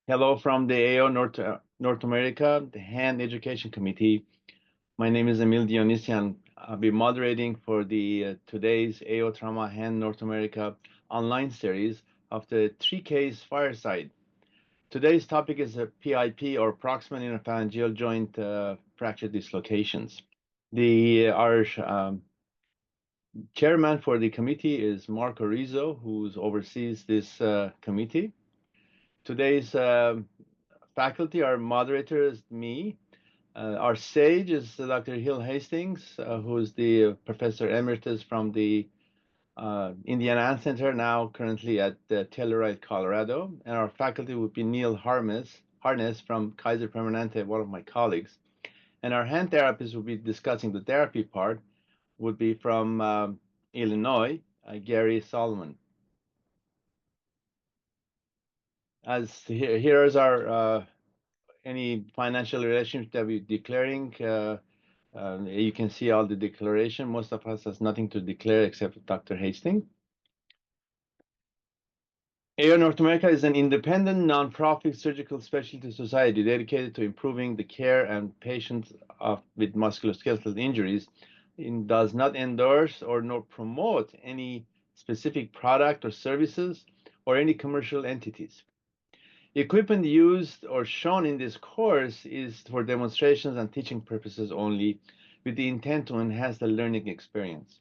Hello from the AO North America, the Hand Education Committee. My name is Emil Dionysian. I'll be moderating for the today's AO Trauma Hand North America online series of the Case Fireside. Today's topic is a PIP, or proximal interphalangeal joint fracture dislocations. Our chairman for the committee is Marco Rizzo, who oversees this committee. Today's faculty, our moderator is me. Our sage is Dr. Hill Hastings, who is the professor emeritus from the Indiana Ant Center, now currently at Telluride, Colorado. And our faculty would be Neil Harness from Kaiser Permanente, one of my colleagues. And our hand therapist will be discussing the therapy part, would be from Illinois, Gary Solomon. As here is our any financial relationship that we're declaring. You can see all the declaration. Most of us has nothing to declare except Dr. Hastings. AO North America is an independent, nonprofit surgical specialty society dedicated to improving the care and patients with musculoskeletal injuries. It does not endorse or nor promote any specific product or services or any commercial entities. The equipment used or shown in this course is for demonstrations and teaching purposes only, with the intent to enhance the learning experience.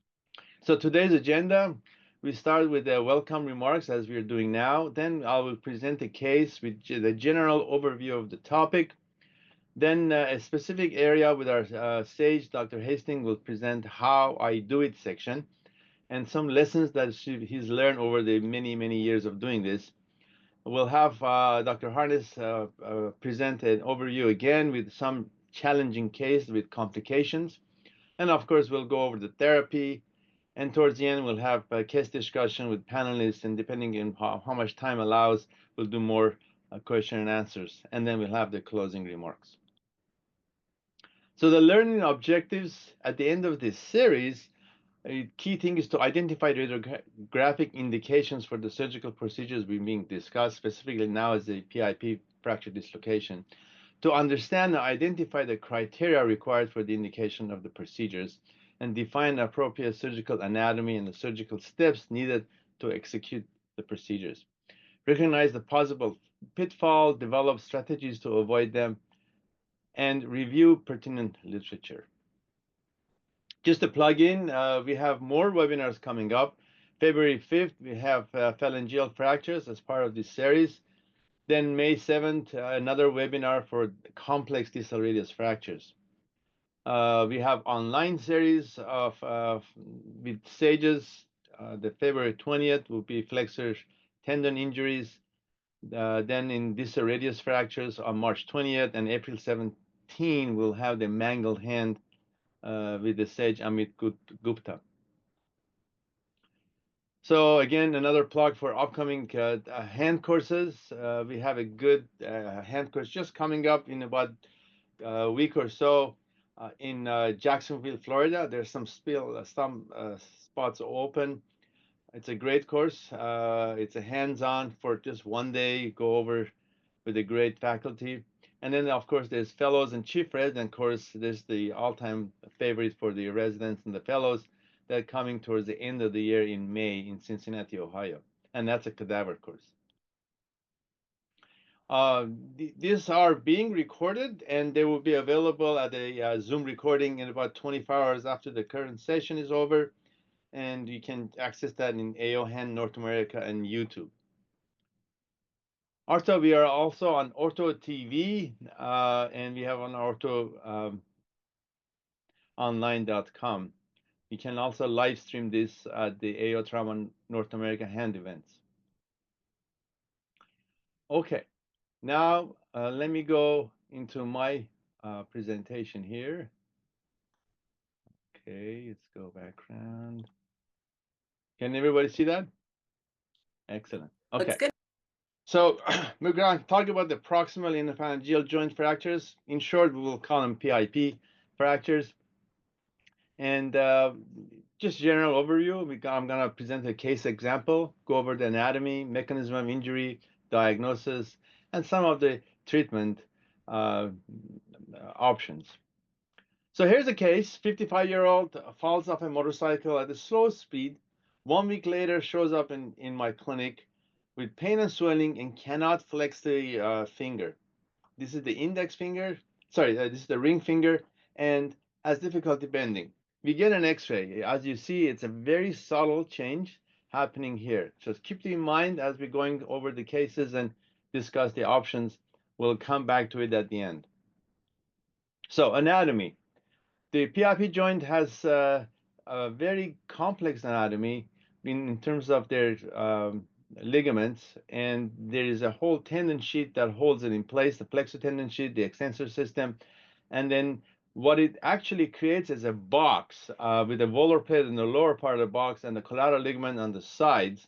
So today's agenda, we start with the welcome remarks as we are doing now. Then I will present a case with the general overview of the topic. Then a specific area with our sage, Dr. Hastings, will present how I do it section and some lessons that he's learned over the many years of doing this. We'll have Dr. Harness present an overview again with some challenging case with complications. And of course, we'll go over the therapy. And towards the end, we'll have a case discussion with panelists. And depending on how much time allows, we'll do more question and answers. And then we'll have the closing remarks. So the learning objectives at the end of this series, a key thing is to identify radiographic indications for the surgical procedures being discussed, specifically now as a PIP fracture dislocation, to understand and identify the criteria required for the indication of the procedures, and define appropriate surgical anatomy and the surgical steps needed to execute the procedures. Recognize the possible pitfalls, develop strategies to avoid them, and review pertinent literature. Just to plug in, we have more webinars coming up. February 5th, we have phalangeal fractures as part of this series. Then May 7th, another webinar for complex distal radius fractures. We have online series with sages. The February 20th will be flexor tendon injuries. Then in distal radius fractures on March 20th, and April 17th, we'll have the mangled hand with the sage Amit Gupta. So again, another plug for upcoming hand courses. We have a good hand course just coming up in about a week or so in Jacksonville, Florida. There's some spots open. It's a great course. It's a hands-on for just one day. Go over with a great faculty. And then, of course, there's fellows and chief resident course. There's the all-time favorite for the residents and the fellows that are coming towards the end of the year in May in Cincinnati, Ohio. And that's a cadaver course. These are being recorded, and they will be available at a Zoom recording in about 24 hours after the current session is over. And you can access that in AO Hand North America and YouTube. Also, we are also on Ortho TV, and we have on orthoonline.com. You can also live stream this at the AO Trauma North America hand events. Okay, now let me go into my presentation here. Okay, let's go background. Can everybody see that? Excellent. Okay. Looks good. So we're going to talk about the proximal interphalangeal joint fractures. In short, we will call them PIP fractures. And just general overview, I'm going to present a case example, go over the anatomy, mechanism of injury, diagnosis, and some of the treatment uh, options. So here's a case: 55-year-old falls off a motorcycle at a slow speed. 1 week later, shows up in my clinic with pain and swelling and cannot flex the finger. This is the index finger. Sorry, this is the ring finger, and has difficulty bending. We get an X-ray. As you see, it's a very subtle change happening here. Just keep it in mind as we're going over the cases and discuss the options. We'll come back to it at the end. So anatomy. The PIP joint has a very complex anatomy in terms of their ligaments, and there is a whole tendon sheet that holds it in place, the flexor tendon sheet, the extensor system, and then what it actually creates is a box with a volar plate in the lower part of the box and the collateral ligament on the sides.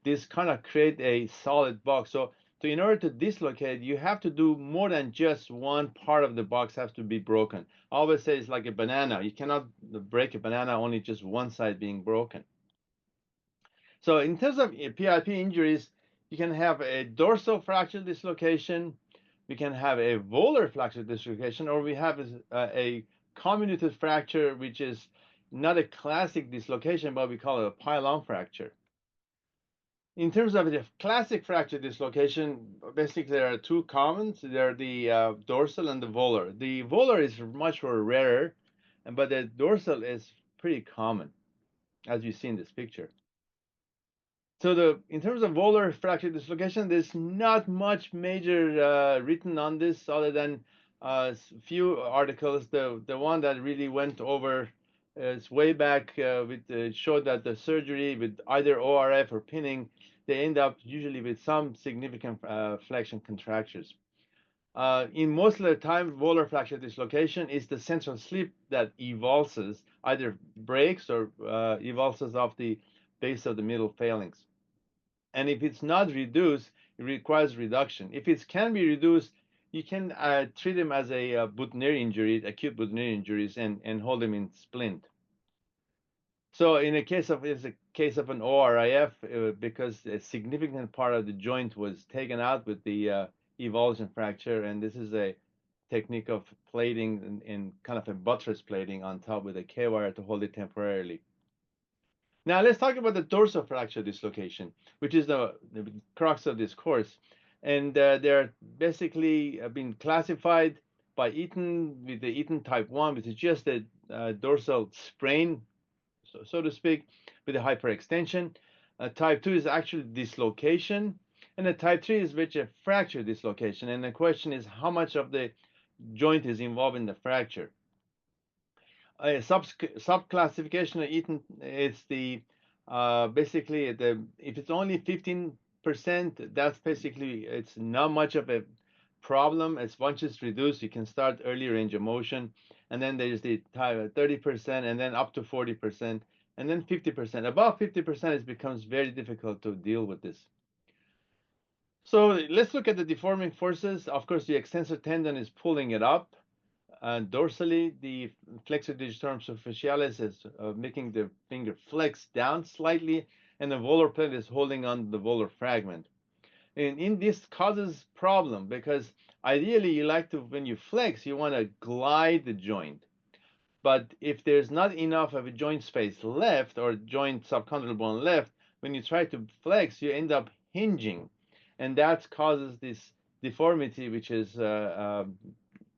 This kind of create a solid box. So in order to dislocate, you have to do more than just one part of the box has to be broken. I always say it's like a banana. You cannot break a banana only just one side being broken. So in terms of PIP injuries, you can have a dorsal fracture dislocation, we can have a volar fracture dislocation, or we have a comminuted fracture, which is not a classic dislocation, but we call it a pylon fracture. In terms of the classic fracture dislocation, basically there are two commons. There are the dorsal and the volar. The volar is much more rarer, but the dorsal is pretty common, as you see in this picture. So in terms of volar fracture dislocation, there's not much major written on this other than a few articles. The one that really went over is way back with showed that the surgery with either ORF or pinning, they end up usually with some significant flexion contractures. In most of the time, volar fracture dislocation is the central slip that evulses, either breaks or evulses off the base of the middle phalanx. And if it's not reduced, it requires reduction. If it can be reduced, you can treat them as a boutonniere injury, acute boutonniere injuries, and hold them in splint. So in a case of an ORIF, because a significant part of the joint was taken out with the evulsion fracture, and this is a technique of plating and kind of a buttress plating on top with a K-wire to hold it temporarily. Now let's talk about the dorsal fracture dislocation, which is the crux of this course. And they're basically been classified by Eaton with the Eaton type 1, which is just a dorsal sprain, so to speak, with a hyperextension. Type 2 is actually dislocation. And the type 3 is which a fracture dislocation. And the question is how much of the joint is involved in the fracture. A sub-classification of Eaton is the basically if it's only 15%, that's basically it's not much of a problem. As once it's reduced, you can start early range of motion, and then there's the 30%, and then up to 40%, and then 50%. Above 50%, it becomes very difficult to deal with this. So let's look at the deforming forces. Of course, the extensor tendon is pulling it up. Dorsally, the flexor digitorum superficialis is making the finger flex down slightly, and the volar plate is holding on the volar fragment. And in this causes problem because ideally you like to, when you flex, you want to glide the joint. But if there's not enough of a joint space left or joint subchondral bone left, when you try to flex, you end up hinging, and that causes this deformity, which is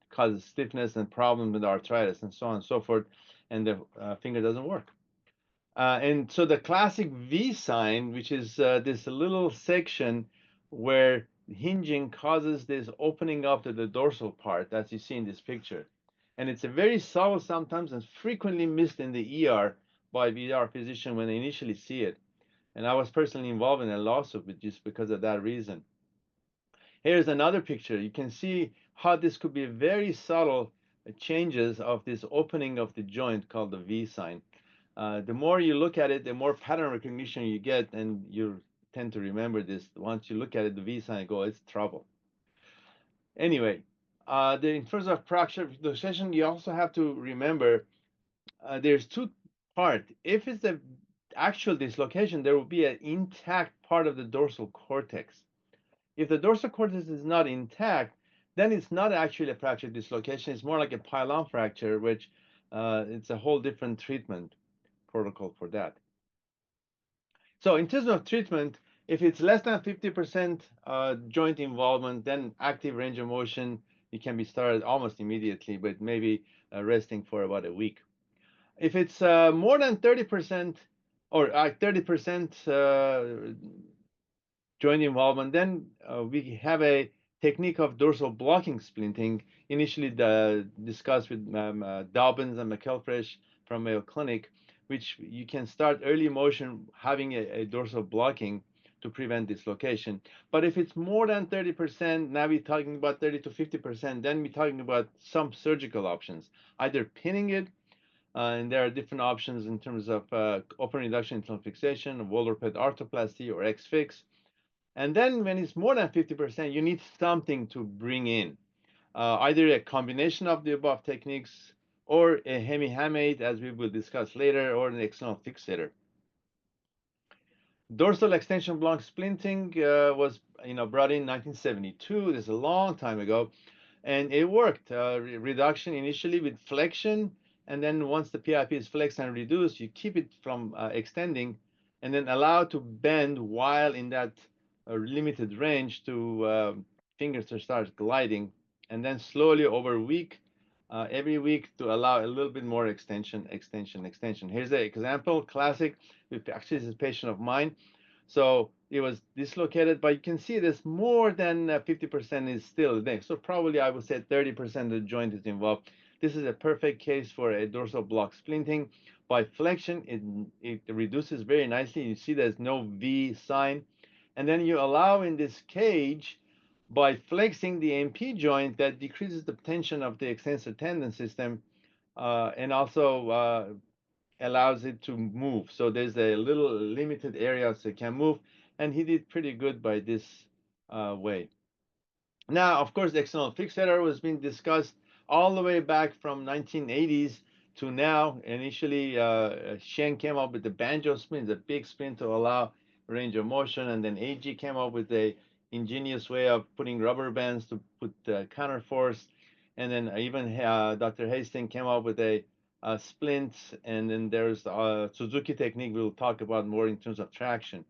causes stiffness and problems with arthritis and so on and so forth, and the finger doesn't work. And so the classic V sign, which is this little section where hinging causes this opening up to the dorsal part, as you see in this picture. And it's a very subtle sometimes and frequently missed in the ER by the ER physician when they initially see it. And I was personally involved in a lawsuit with just because of that reason. Here's another picture. You can see how this could be very subtle changes of this opening of the joint called the V sign. The more you look at it, the more pattern recognition you get, and you tend to remember this. Once you look at it, the V sign, go, it's trouble. Anyway, in terms of fracture dislocation, you also have to remember there's two parts. If it's the actual dislocation, there will be an intact part of the dorsal cortex. If the dorsal cortex is not intact, then it's not actually a fracture dislocation. It's more like a pylon fracture, which it's a whole different treatment protocol for that. So in terms of treatment, if it's less than 50% joint involvement, then active range of motion, it can be started almost immediately, but maybe resting for about a week. If it's more than 30% or 30% joint involvement, then we have a technique of dorsal blocking splinting, initially discussed with Dobbins and McElfresh from Mayo Clinic, which you can start early motion having a dorsal blocking to prevent dislocation. But if it's more than 30%, now we're talking about 30 to 50%, then we're talking about some surgical options, either pinning it, and there are different options in terms of open reduction internal fixation, volar ped arthroplasty, or X-fix. And then when it's more than 50%, you need something to bring in, either a combination of the above techniques or a hemihamate, as we will discuss later, or an external fixator. Dorsal extension block splinting was brought in 1972. This is a long time ago, and it worked. Reduction initially with flexion, and then once the PIP is flexed and reduced, you keep it from extending, and then allow to bend while in that limited range to fingers to start gliding, and then slowly over a week, every week to allow a little bit more extension, extension, extension. Here's an example, classic. Actually, this is a patient of mine. So it was dislocated, but you can see there's more than 50% is still there. So probably I would say 30% of the joint is involved. This is a perfect case for a dorsal block splinting. By flexion, it reduces very nicely. You see there's no V sign. And then you allow in this cage, by flexing the MP joint, that decreases the tension of the extensor tendon system, and also allows it to move. So there's a little limited area so it can move, and he did pretty good by this way. Now, of course, the external fixator was being discussed all the way back from 1980s to now. Initially, Shen came up with the banjo spin, the big spin to allow range of motion, and then AG came up with a ingenious way of putting rubber bands to put counterforce, and then even Dr. Hastings came up with a splint, and then there's Suzuki technique we'll talk about more in terms of traction.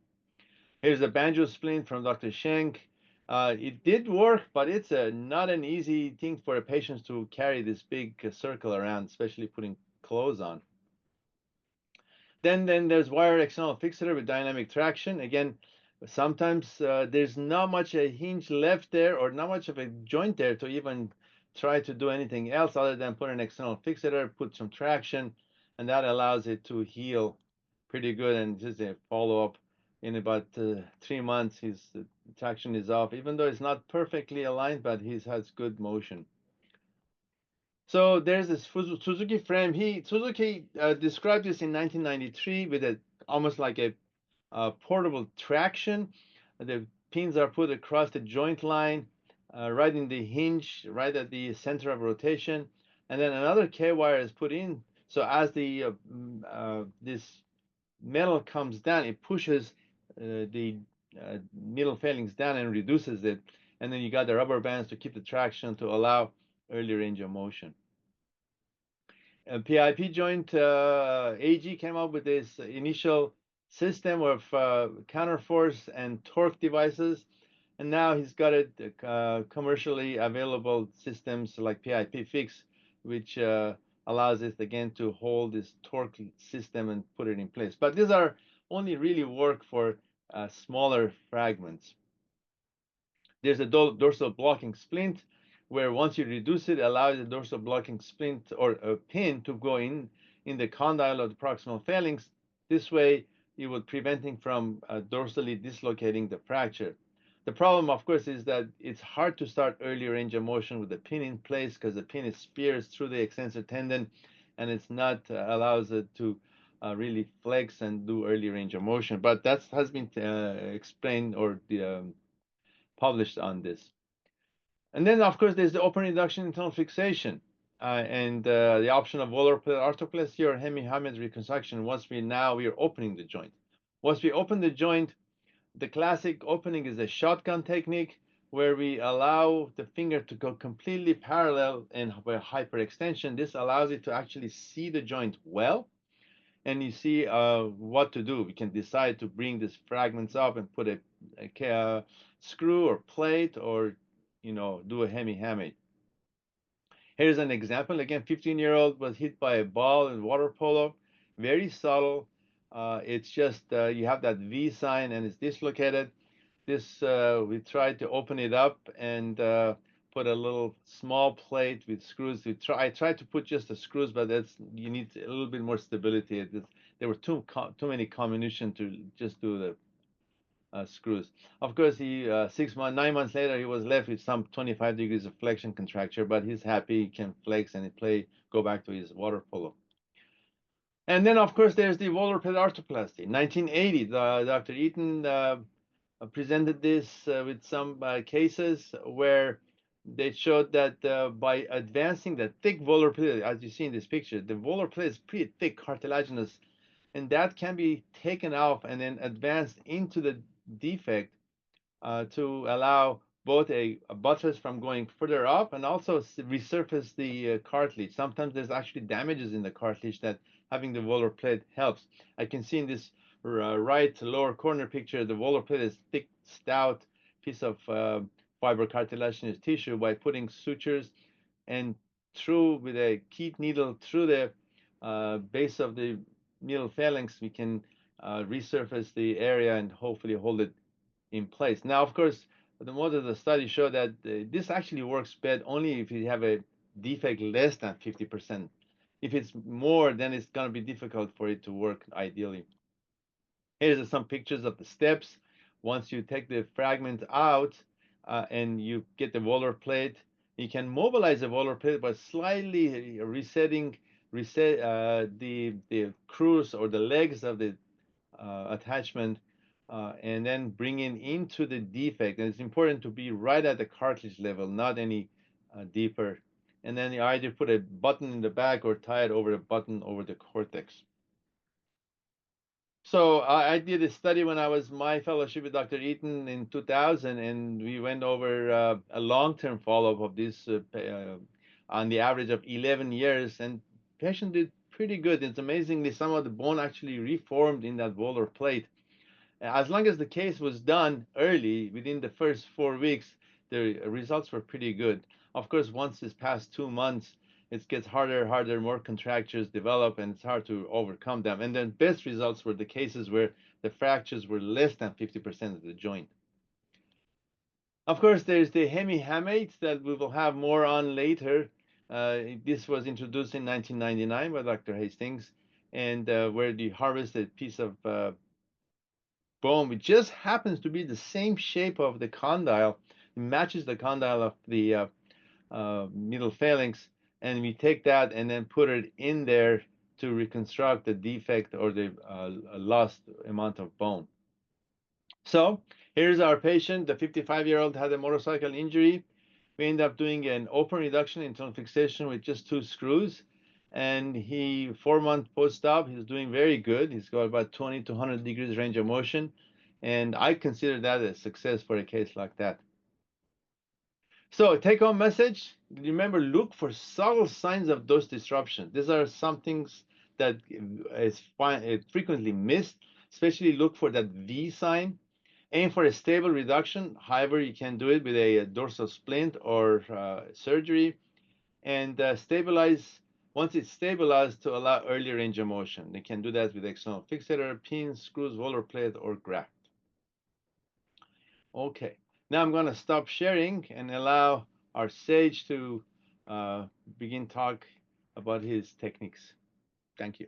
Here's a banjo splint from Dr. Schenk. It did work, but it's not an easy thing for a patient to carry this big circle around, especially putting clothes on. Then there's wire external fixator with dynamic traction. Again, sometimes there's not much a hinge left there or not much of a joint there to even try to do anything else other than put an external fixator, put some traction, and that allows it to heal pretty good. And just a follow-up in about 3 months, his traction is off, even though it's not perfectly aligned, but he has good motion. So there's this Suzuki frame. Suzuki described this in 1993 with almost like a portable traction. The pins are put across the joint line, right in the hinge, right at the center of rotation, and then another K wire is put in. So as the this metal comes down, it pushes the needle failings down and reduces it, and then you got the rubber bands to keep the traction to allow early range of motion. PIP joint, AG came up with this initial system of counterforce and torque devices, and now he's got it commercially available systems like PIP Fix, which allows it again to hold this torque system and put it in place. But these are only really work for smaller fragments. There's a dorsal blocking splint, where once you reduce it, allows the dorsal blocking splint or a pin to go in the condyle of the proximal phalanx. This way, you would preventing from dorsally dislocating the fracture. The problem, of course, is that it's hard to start early range of motion with the pin in place because the pin is spears through the extensor tendon, and it's not allows it to really flex and do early range of motion. But that has been explained or published on this. And then, of course, there's the open reduction internal fixation and the option of volar arthroplasty or hemihamate reconstruction once we are opening the joint. Once we open the joint, The classic opening is a shotgun technique where we allow the finger to go completely parallel and by hyperextension. This allows it to actually see the joint well, and you see what to do. We can decide to bring these fragments up and put a screw or plate, or do a hemi-hamate. Here's an example. Again, 15-year-old was hit by a ball in water polo. Very subtle. It's just you have that V sign and it's dislocated. This we tried to open it up and put a little small plate with screws. I tried to put just the screws, but you need a little bit more stability. There were too many combinations to just do the screws. Of course, he 9 months later, he was left with some 25 degrees of flexion contracture, but he's happy. He can flex and go back to his water polo. And then, of course, there's the volar plate arthroplasty. 1980, Dr. Eaton presented this with some cases where they showed that by advancing the thick volar plate, as you see in this picture, the volar plate is pretty thick, cartilaginous, and that can be taken off and then advanced into the defect to allow both a buttress from going further up and also resurface the cartilage. Sometimes there's actually damages in the cartilage that having the volar plate helps. I can see in this right lower corner picture, the volar plate is thick, stout piece of fiber cartilaginous tissue. By putting sutures and through with a keyed needle through the base of the middle phalanx, we can resurface the area and hopefully hold it in place. Now, of course, the most of the studies show that this actually works best only if you have a defect less than 50%. If it's more, then it's going to be difficult for it to work ideally. Here's some pictures of the steps. Once you take the fragment out and you get the volar plate, you can mobilize the volar plate by slightly reset the screws or the legs of the attachment and then bring it into the defect. And it's important to be right at the cartilage level, not any deeper. And then you either put a button in the back or tie it over a button over the cortex. So I did a study when I was my fellowship with Dr. Eaton in 2000, and we went over a long-term follow-up of this on the average of 11 years, and patient did pretty good. It's amazingly some of the bone actually reformed in that volar plate. As long as the case was done early, within the first 4 weeks, the results were pretty good. Of course, once it's past 2 months, it gets harder, more contractures develop, and it's hard to overcome them. And then best results were the cases where the fractures were less than 50% of the joint. Of course, there's the hemi-hamate that we will have more on later. This was introduced in 1999 by Dr. Hastings, and where the harvested piece of bone, which just happens to be the same shape of the condyle, it matches the condyle of the middle phalanx, and we take that and then put it in there to reconstruct the defect or the lost amount of bone. So here's our patient. The 55-year-old had a motorcycle injury. We end up doing an open reduction internal fixation with just 2 screws. And 4-month post-op, he's doing very good. He's got about 20 to 100 degrees range of motion. And I consider that a success for a case like that. So take-home message, remember, look for subtle signs of dose disruption. These are some things that is frequently missed, especially look for that V sign. Aim for a stable reduction. However, you can do it with a dorsal splint or surgery. And stabilize, once it's stabilized, to allow early range of motion. They can do that with external fixator, pins, screws, volar plate, or graft. Okay, now I'm going to stop sharing and allow our sage to begin talk about his techniques. Thank you.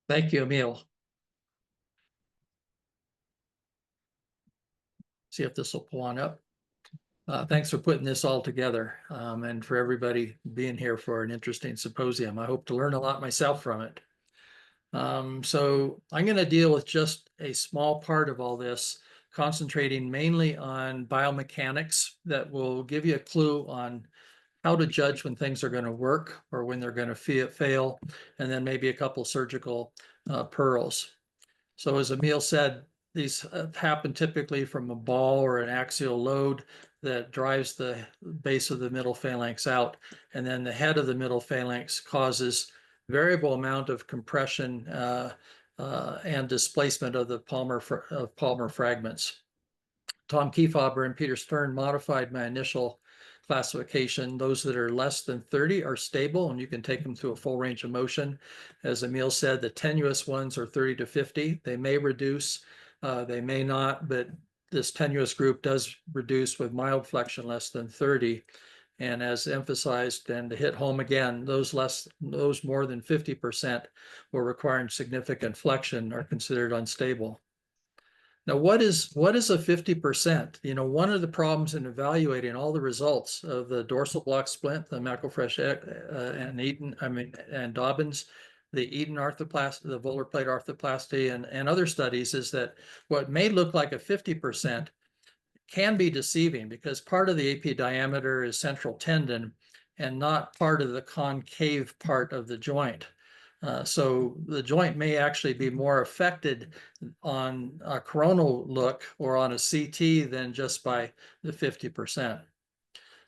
Thank you, Emil. See if this will pull on up. Thanks for putting this all together and for everybody being here for an interesting symposium. I hope to learn a lot myself from it. So I'm going to deal with just a small part of all this, concentrating mainly on biomechanics that will give you a clue on how to judge when things are going to work or when they're going to fail, and then maybe a couple surgical pearls. So as Emil said, these happen typically from a ball or an axial load that drives the base of the middle phalanx out. And then the head of the middle phalanx causes variable amount of compression and displacement of the palmar fragments. Tom Kiefaber and Peter Stern modified my initial classification. Those that are less than 30 are stable, and you can take them through a full range of motion. As Emil said, the tenuous ones are 30 to 50. They may reduce, they may not, but this tenuous group does reduce with mild flexion less than 30. And as emphasized, and to hit home again, those more than 50% were requiring significant flexion are considered unstable. Now, what is a 50%? You know, one of the problems in evaluating all the results of the dorsal block splint, the McElfresh and Dobbins, the Eden arthroplasty, the volar plate arthroplasty, and other studies is that what may look like a 50% can be deceiving because part of the AP diameter is central tendon and not part of the concave part of the joint. So the joint may actually be more affected on a coronal look or on a CT than just by the 50%.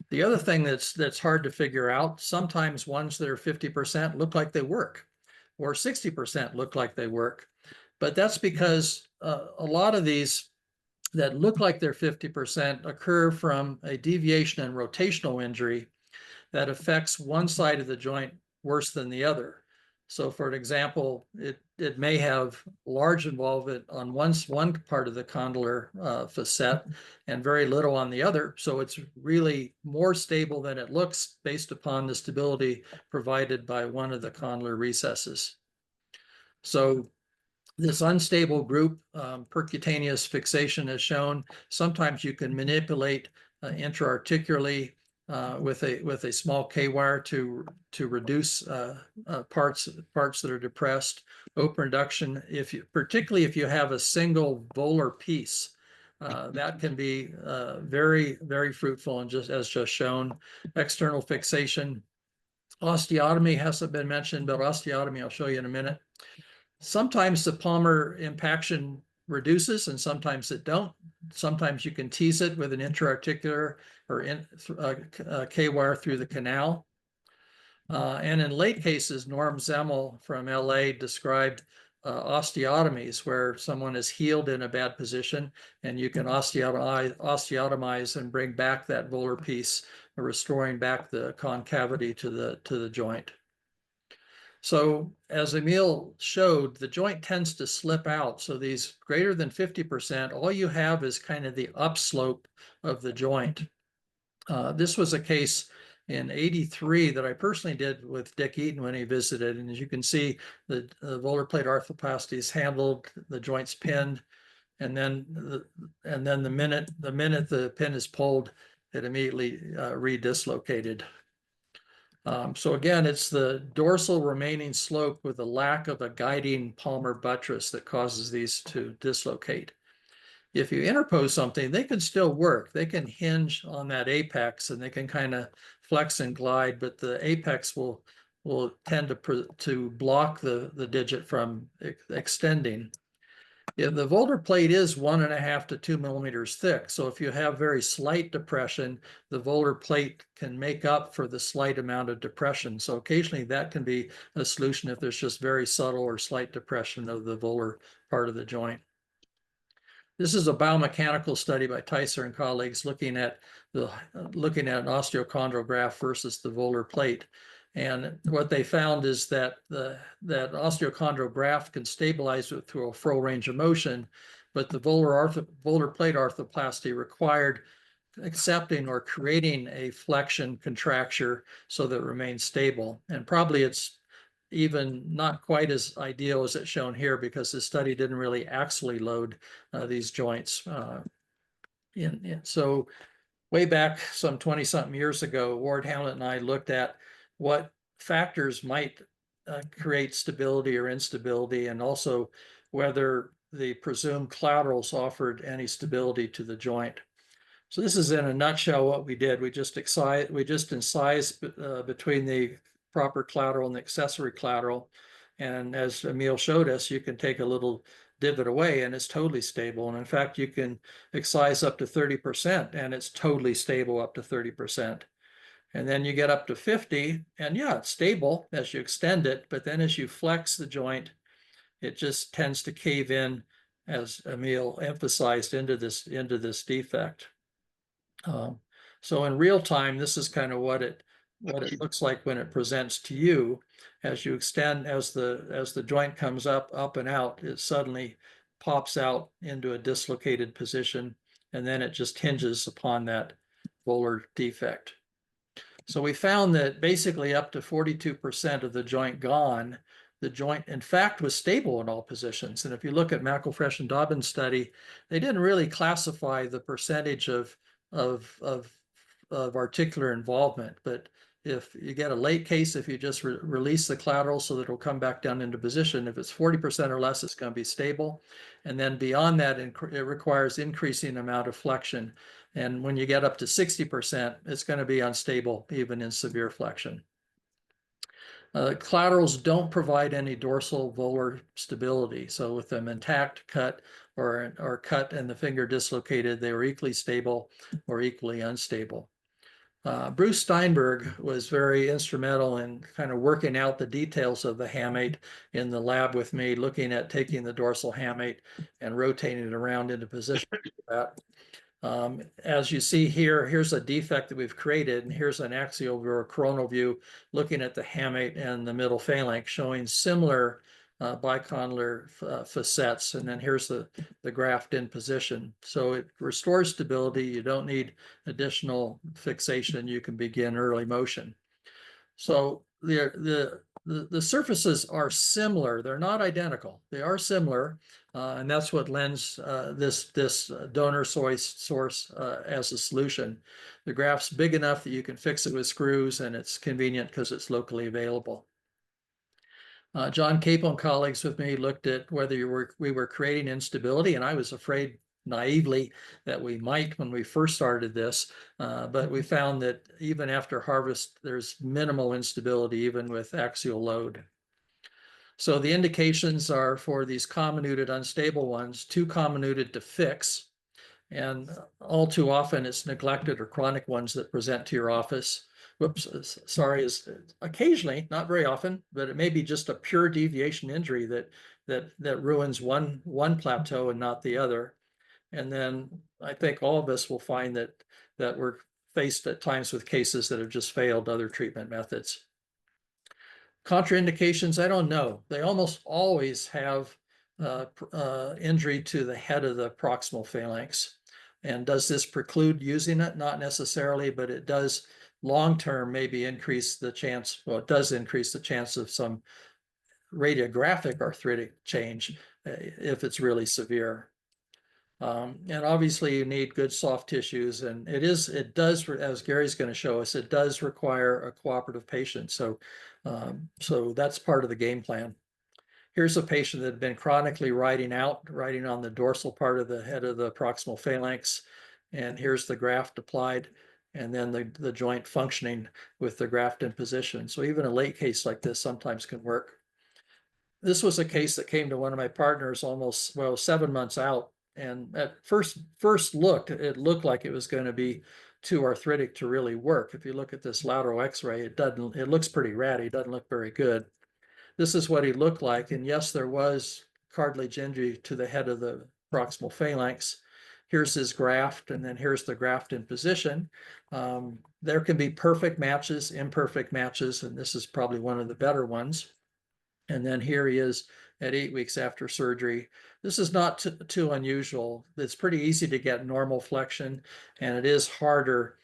The other thing that's hard to figure out, sometimes ones that are 50% look like they work, or 60% look like they work. But that's because a lot of these that look like they're 50% occur from a deviation and rotational injury that affects one side of the joint worse than the other. So for an example, it may have large involvement on one part of the condylar facet and very little on the other. So it's really more stable than it looks based upon the stability provided by one of the condylar recesses. So this unstable group, percutaneous fixation is shown. Sometimes you can manipulate intra-articularly with a small K-wire to reduce parts that are depressed. Open reduction, particularly if you have a single volar piece, that can be very, very fruitful and as just shown. External fixation. Osteotomy hasn't been mentioned, but osteotomy I'll show you in a minute. Sometimes the palmar impaction reduces and sometimes it don't. Sometimes you can tease it with an intra-articular or K-wire through the canal. And in late cases, Norm Zemmel from LA described osteotomies where someone is healed in a bad position and you can osteotomize and bring back that volar piece, restoring back the concavity to the joint. So as Emil showed, the joint tends to slip out. So these greater than 50%, all you have is kind of the upslope of the joint. This was a case in '83 that I personally did with Dick Eaton when he visited. And as you can see, the volar plate arthroplasty is handled, the joint's pinned, and then the minute the pin is pulled, it immediately redislocated. So again, it's the dorsal remaining slope with the lack of a guiding palmar buttress that causes these to dislocate. If you interpose something, they can still work. They can hinge on that apex and they can kind of flex and glide, but the apex will tend to block the digit from extending. Yeah, the volar plate is 1.5 to 2 millimeters thick. So if you have very slight depression, the volar plate can make up for the slight amount of depression. So occasionally that can be a solution if there's just very subtle or slight depression of the volar part of the joint. This is a biomechanical study by Tyser and colleagues looking at an osteochondral graft versus the volar plate. And what they found is that that osteochondral graft can stabilize it through a full range of motion, but the volar plate arthroplasty required accepting or creating a flexion contracture so that it remains stable. And probably it's even not quite as ideal as it's shown here because the study didn't really axially load these joints. So way back some 20-something years ago, Ward Hamlet and I looked at what factors might create stability or instability, and also whether the presumed collaterals offered any stability to the joint. So this is in a nutshell what we did. We just incised between the proper collateral and the accessory collateral. And as Emil showed us, you can take a little divot away and it's totally stable. And in fact, you can excise up to 30% and it's totally stable up to 30%. And then you get up to 50 and yeah, it's stable as you extend it, but then as you flex the joint, it just tends to cave in, as Emil emphasized, into this defect. So in real time, this is kind of what it looks like when it presents to you. As you extend, as the joint comes up and out, it suddenly pops out into a dislocated position, and then it just hinges upon that volar defect. So we found that basically up to 42% of the joint gone, the joint in fact was stable in all positions. And if you look at McElfresh and Dobbins' study, they didn't really classify the percentage of articular involvement. But if you get a late case, if you just release the collateral so that it'll come back down into position, if it's 40% or less, it's going to be stable. And then beyond that, it requires increasing amount of flexion. And when you get up to 60%, it's going to be unstable, even in severe flexion. Collaterals don't provide any dorsal volar stability. So with them intact, cut, or cut and the finger dislocated, they were equally stable or equally unstable. Bruce Steinberg was very instrumental in kind of working out the details of the hamate in the lab with me, looking at taking the dorsal hamate and rotating it around into position for that. As you see here, here's a defect that we've created, and here's an axial or coronal view looking at the hamate and the middle phalanx, showing similar bicondylar facets, and then here's the graft in position. So it restores stability. You don't need additional fixation. You can begin early motion. So the surfaces are similar. They're not identical. They are similar, and that's what lends this donor source as a solution. The graft's big enough that you can fix it with screws, and it's convenient because it's locally available. John Capel and colleagues with me looked at whether we were creating instability, and I was afraid naively that we might when we first started this, but we found that even after harvest, there's minimal instability even with axial load. So the indications are for these comminuted unstable ones, too comminuted to fix, and all too often it's neglected or chronic ones that present to your office. Whoops, sorry, is occasionally, not very often, but it may be just a pure deviation injury that ruins one plateau and not the other. And then I think all of us will find that we're faced at times with cases that have just failed other treatment methods. Contraindications, I don't know. They almost always have injury to the head of the proximal phalanx. And does this preclude using it? Not necessarily, but it does long-term maybe increase the chance, well, it does increase the chance of some radiographic arthritic change if it's really severe. And obviously you need good soft tissues, and it does, as Gary's going to show us, it does require a cooperative patient. So that's part of the game plan. Here's a patient that had been chronically riding on the dorsal part of the head of the proximal phalanx. And here's the graft applied, and then the joint functioning with the graft in position. So even a late case like this sometimes can work. This was a case that came to one of my partners almost, 7 months out. And at first look, it looked like it was going to be too arthritic to really work. If you look at this lateral x-ray, it looks pretty ratty. It doesn't look very good. This is what he looked like. And yes, there was cartilage injury to the head of the proximal phalanx. Here's his graft, and then here's the graft in position. There can be perfect matches, imperfect matches, and this is probably one of the better ones. And then here he is at 8 weeks after surgery. This is not too unusual. It's pretty easy to get normal flexion, and it is harder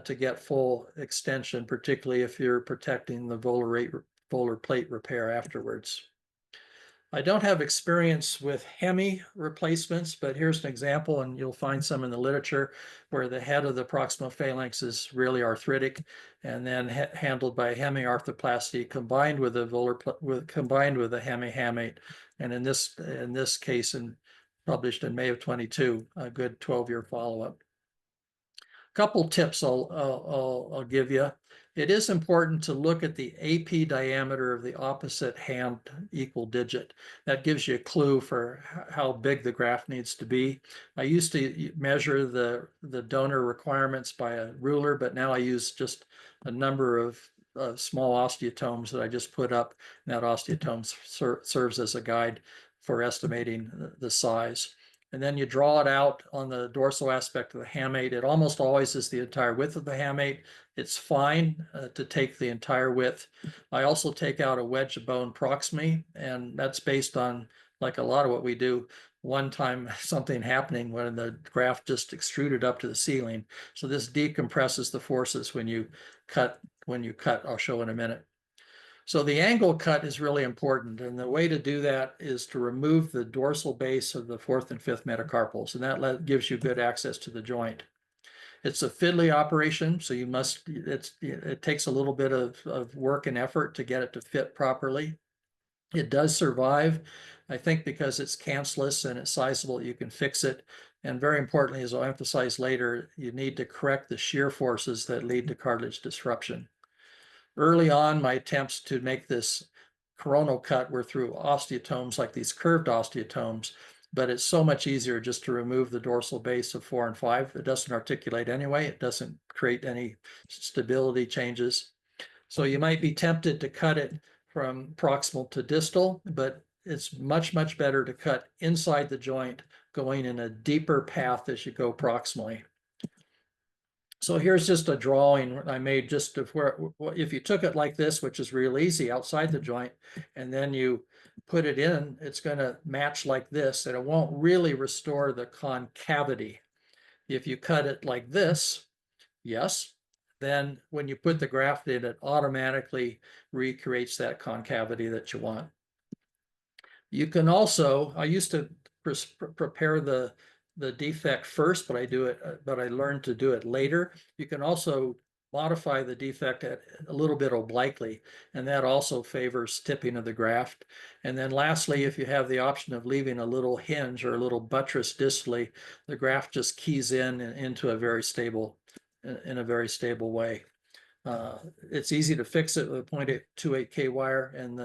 to get full extension, particularly if you're protecting the volar plate repair afterwards. I don't have experience with hemi replacements, but here's an example, and you'll find some in the literature, where the head of the proximal phalanx is really arthritic, and then handled by hemiarthroplasty combined with a hemi-hamate. And in this case, published in May of 22, a good 12-year follow-up. Couple tips I'll give you It is important to look at the AP diameter of the opposite hand equal digit. That gives you a clue for how big the graft needs to be. I used to measure the donor requirements by a ruler, but now I use just a number of small osteotomes that I just put up. And that osteotome serves as a guide for estimating the size. And then you draw it out on the dorsal aspect of the hamate. It almost always is the entire width of the hamate. It's fine to take the entire width. I also take out a wedge of bone proximally, and that's based on, like a lot of what we do, one time something happening when the graft just extruded up to the ceiling. So this decompresses the forces when you cut. I'll show in a minute. So the angle cut is really important. And the way to do that is to remove the dorsal base of the fourth and fifth metacarpals. And that gives you good access to the joint. It's a fiddly operation, so it takes a little bit of work and effort to get it to fit properly. It does survive, I think, because it's cancellous and it's sizable, you can fix it. And very importantly, as I'll emphasize later, you need to correct the shear forces that lead to cartilage disruption. Early on, my attempts to make this coronal cut were through osteotomes, like these curved osteotomes, but it's so much easier just to remove the dorsal base of 4 and 5. It doesn't articulate anyway. It doesn't create any stability changes. So you might be tempted to cut it from proximal to distal, but it's much, much better to cut inside the joint, going in a deeper path as you go proximally. So here's just a drawing I made just of where, if you took it like this, which is real easy outside the joint, and then you put it in, it's going to match like this, and it won't really restore the concavity. If you cut it like this, yes, then when you put the graft in, it automatically recreates that concavity that you want. You can also, I used to prepare the defect first, but I learned to do it later. You can also modify the defect a little bit obliquely, and that also favors tipping of the graft. And then lastly, if you have the option of leaving a little hinge or a little buttress distally, the graft just keys into a very stable way. It's easy to fix it with a 0.28 K wire, and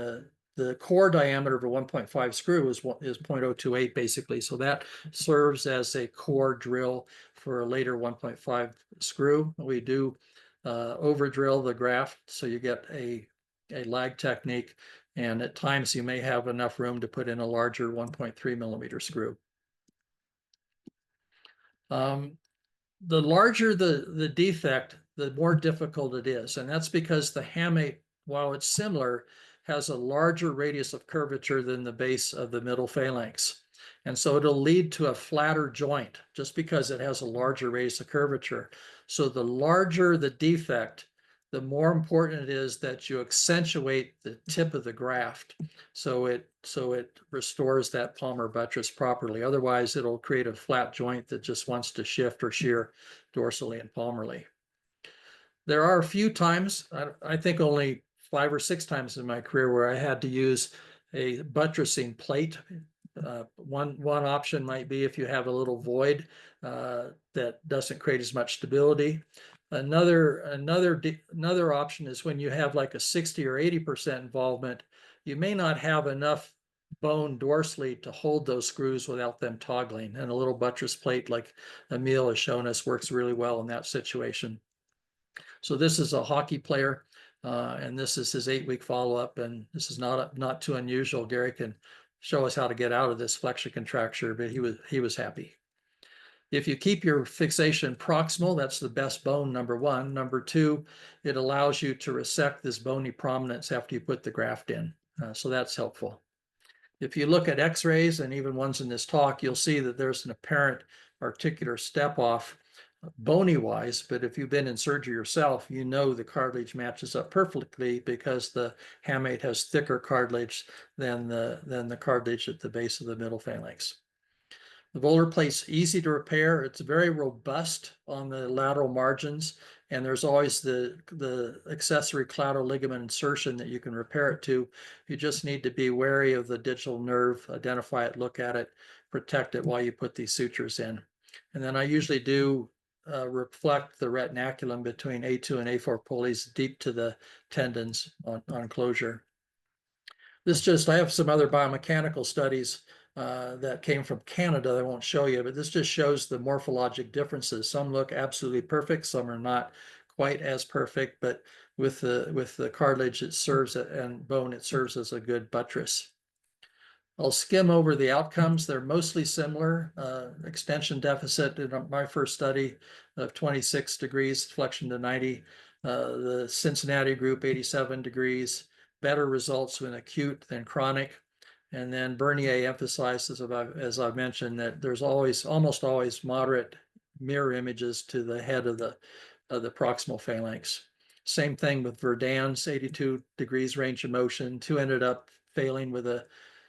the core diameter of a 1.5 screw is 0.028 basically. So that serves as a core drill for a later 1.5 screw. We do over drill the graft, so you get a lag technique. And at times you may have enough room to put in a larger 1.3 millimeter screw. The larger the defect, the more difficult it is. And that's because the hamate, while it's similar, has a larger radius of curvature than the base of the middle phalanx. And so it'll lead to a flatter joint just because it has a larger radius of curvature. So the larger the defect, the more important it is that you accentuate the tip of the graft so it restores that palmar buttress properly. Otherwise, it'll create a flat joint that just wants to shift or shear dorsally and palmarly. There are a few times, I think only 5 or 6 times in my career, where I had to use a buttressing plate. One option might be if you have a little void that doesn't create as much stability. Another option is when you have like a 60 or 80% involvement, you may not have enough bone dorsally to hold those screws without them toggling. And a little buttress plate like Emil has shown us works really well in that situation. So this is a hockey player, and this is his 8-week follow-up, and this is not too unusual. Gary can show us how to get out of this flexion contracture, but he was happy. If you keep your fixation proximal, that's the best bone, number 1. Number 2, it allows you to resect this bony prominence after you put the graft in. So that's helpful. If you look at x-rays and even ones in this talk, you'll see that there's an apparent articular step off bony wise, but if you've been in surgery yourself, you know the cartilage matches up perfectly because the hamate has thicker cartilage than the cartilage at the base of the middle phalanx. The volar plate's easy to repair. It's very robust on the lateral margins, and there's always the accessory collateral ligament insertion that you can repair it to. You just need to be wary of the digital nerve, identify it, look at it, protect it while you put these sutures in. And then I usually do reflect the retinaculum between A2 and A4 pulleys deep to the tendons on closure. I have some other biomechanical studies that came from Canada that I won't show you, but this just shows the morphologic differences. Some look absolutely perfect, some are not quite as perfect, but with the cartilage it serves and bone, it serves as a good buttress. I'll skim over the outcomes. They're mostly similar. Extension deficit in my first study of 26 degrees, flexion to 90. The Cincinnati group, 87 degrees. Better results when acute than chronic. And then Bernier emphasizes, as I've mentioned, that there's almost always moderate mirror images to the head of the proximal phalanx. Same thing with Verdun's 82 degrees range of motion. Two ended up failing with a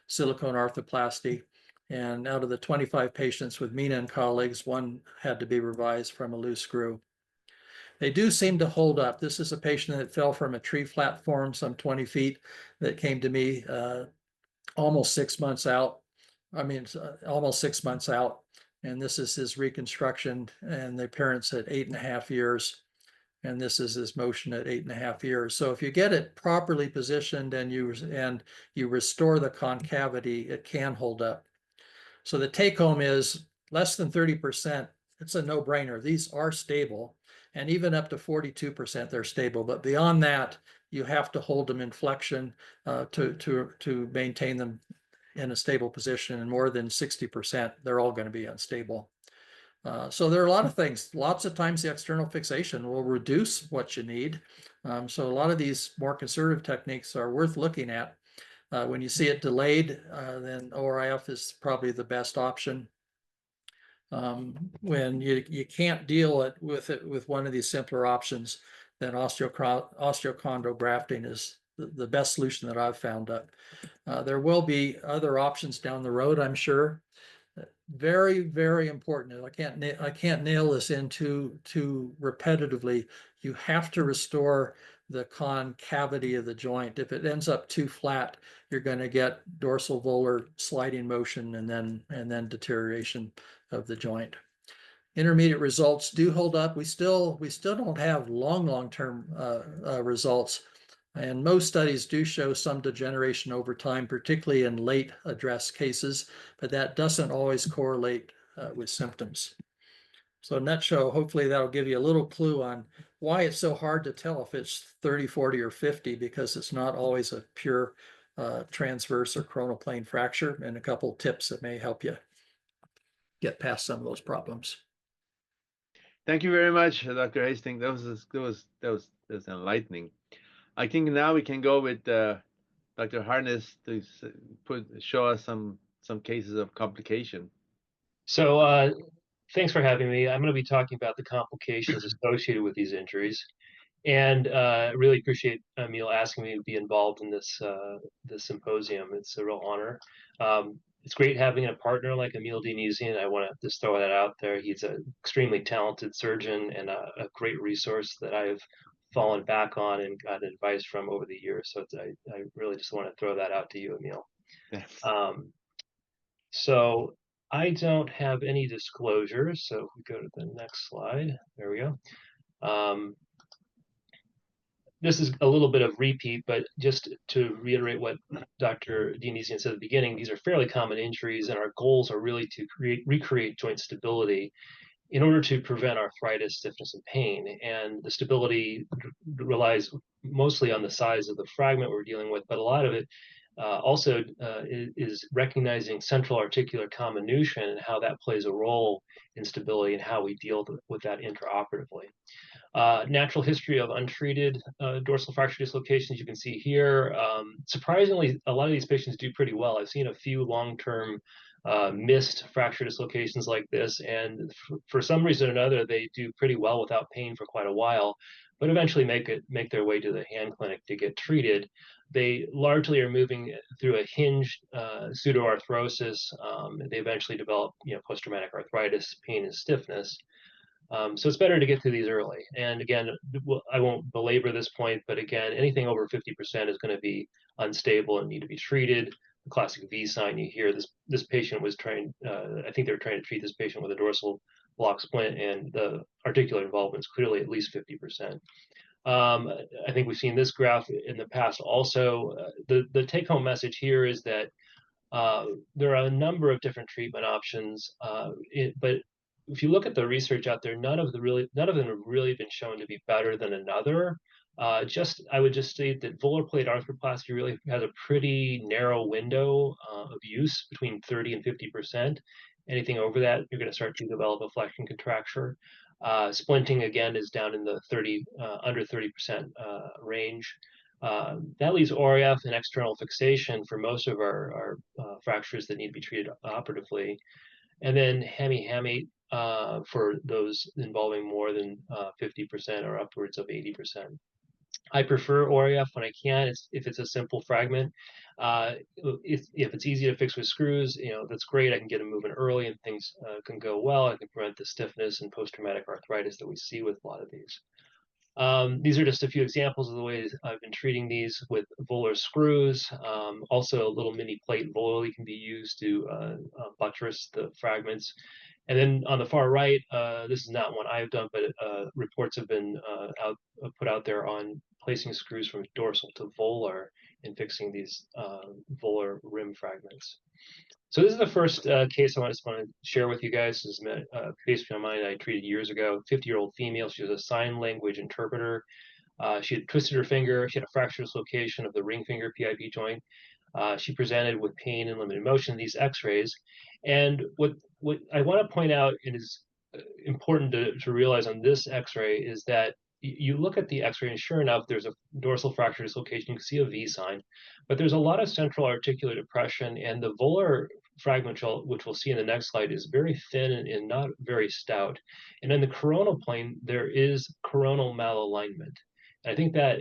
silicone arthroplasty. And out of the 25 patients with Mina and colleagues, one had to be revised from a loose screw. They do seem to hold up. This is a patient that fell from a tree platform some 20 feet that came to me almost 6 months out. Almost 6 months out. And this is his reconstruction, and the appearance at 8.5 years. And this is his motion at 8.5 years. So if you get it properly positioned and you restore the concavity, it can hold up. So the take home is less than 30%. It's a no-brainer. These are stable, and even up to 42%, they're stable. But beyond that, you have to hold them in flexion to maintain them in a stable position. And more than 60%, they're all going to be unstable. So there are a lot of things. Lots of times the external fixation will reduce what you need. So a lot of these more conservative techniques are worth looking at. When you see it delayed, then ORIF is probably the best option. When you can't deal with it with one of these simpler options, then osteochondral grafting is the best solution that I've found up. There will be other options down the road, I'm sure. Very, very important. I can't nail this in too repetitively. You have to restore the concavity of the joint. If it ends up too flat, you're going to get dorsal volar sliding motion and then deterioration of the joint. Intermediate results do hold up. We still don't have long-term results. And most studies do show some degeneration over time, particularly in late address cases, but that doesn't always correlate with symptoms. So in a nutshell, hopefully that'll give you a little clue on why it's so hard to tell if it's 30, 40, or 50, because it's not always a pure transverse or coronal plane fracture, and a couple tips that may help you get past some of those problems. Thank you very much, Dr. Hastings. That was enlightening. I think now we can go with Dr. Harness to show us some cases of complication. So thanks for having me. I'm going to be talking about the complications associated with these injuries, and really appreciate Emil asking me to be involved in this symposium. It's a real honor. It's great having a partner like Emil Dinesian. I want to just throw that out there. He's an extremely talented surgeon and a great resource that I've fallen back on and got advice from over the years. So I really just want to throw that out to you, Emil. Yes. So I don't have any disclosures. So if we go to the next slide, there we go. This is a little bit of repeat, but just to reiterate what Dr. Dinesian said at the beginning, these are fairly common injuries, and our goals are really to recreate joint stability in order to prevent arthritis, stiffness, and pain. And the stability relies mostly on the size of the fragment we're dealing with, but a lot of it also is recognizing central articular comminution and how that plays a role in stability and how we deal with that intraoperatively. Natural history of untreated dorsal fracture dislocations, you can see here. Surprisingly, a lot of these patients do pretty well. I've seen a few long-term missed fracture dislocations like this, and for some reason or another, they do pretty well without pain for quite a while, but eventually make their way to the hand clinic to get treated. They largely are moving through a hinged pseudoarthrosis. They eventually develop, post-traumatic arthritis, pain, and stiffness. So it's better to get to these early. And again, I won't belabor this point, but again, anything over 50% is going to be unstable and need to be treated. The classic V sign you hear, this patient was trying, I think they were trying to treat this patient with a dorsal block splint, and the articular involvement is clearly at least 50%. I think we've seen this graph in the past also. The take-home message here is that there are a number of different treatment options, but if you look at the research out there, none of them have really been shown to be better than another. I would just state that volar plate arthroplasty really has a pretty narrow window of use, between 30 and 50%. Anything over that, you're going to start to develop a flexion contracture. Splinting again is down in the under 30% range. That leaves ORF and external fixation for most of our fractures that need to be treated operatively, and then hemi-hamate for those involving more than 50% or upwards of 80%. I prefer ORF when I can. If it's a simple fragment. If it's easy to fix with screws, that's great. I can get them moving early and things can go well. I can prevent the stiffness and post-traumatic arthritis that we see with a lot of these. These are just a few examples of the ways I've been treating these with volar screws. Also, a little mini plate volarly can be used to buttress the fragments. And then on the far right, this is not one I've done, but reports have been put out there on placing screws from dorsal to volar and fixing these volar rim fragments. So this is the first case I just want to share with you guys. This is a patient of mine I treated years ago, 50-year-old female. She was a sign language interpreter. She had twisted her finger. She had a fracture dislocation of the ring finger PIP joint. She presented with pain and limited motion in these x-rays. And what I want to point out, and is important to realize on this x-ray, is that you look at the x-ray and sure enough, there's a dorsal fracture dislocation. You can see a V sign, but there's a lot of central articular depression, and the volar fragment, which we'll see in the next slide, is very thin and not very stout. And in the coronal plane, there is coronal malalignment. And I think that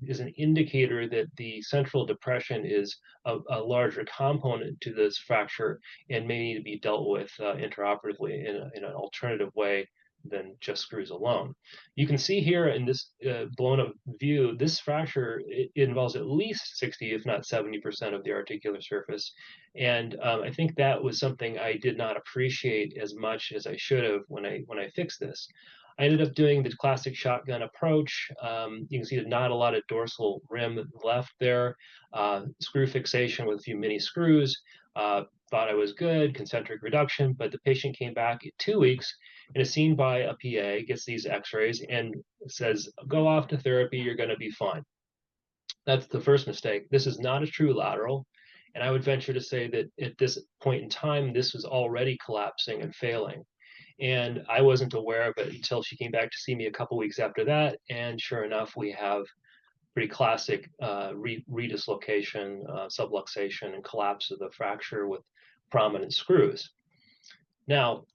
is an indicator that the central depression is a larger component to this fracture and may need to be dealt with intraoperatively in an alternative way than just screws alone. You can see here in this blown up view, this fracture, it involves at least 60, if not 70% of the articular surface. And I think that was something I did not appreciate as much as I should have when I fixed this. I ended up doing the classic shotgun approach. You can see there's not a lot of dorsal rim left there. Screw fixation with a few mini screws. Thought I was good, concentric reduction, but the patient came back at 2 weeks and is seen by a PA, gets these x-rays and says, go off to therapy, you're going to be fine. That's the first mistake. This is not a true lateral. And I would venture to say that at this point in time, this was already collapsing and failing. And I wasn't aware of it until she came back to see me a couple weeks after that. And sure enough, we have pretty classic redislocation, subluxation, and collapse of the fracture with prominent screws. Now,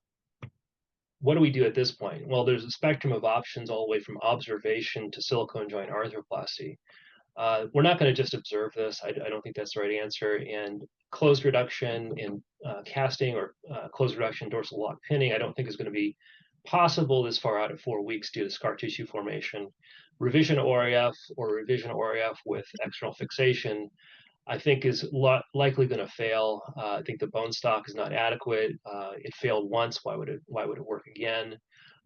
what do we do at this point? Well, there's a spectrum of options all the way from observation to silicone joint arthroplasty. We're not going to just observe this. I don't think that's the right answer. And closed reduction in casting or closed reduction dorsal lock pinning, I don't think is going to be possible this far out at 4 weeks due to scar tissue formation. Revision ORF or revision ORF with external fixation, I think is likely going to fail. I think the bone stock is not adequate. It failed once. Why would it work again?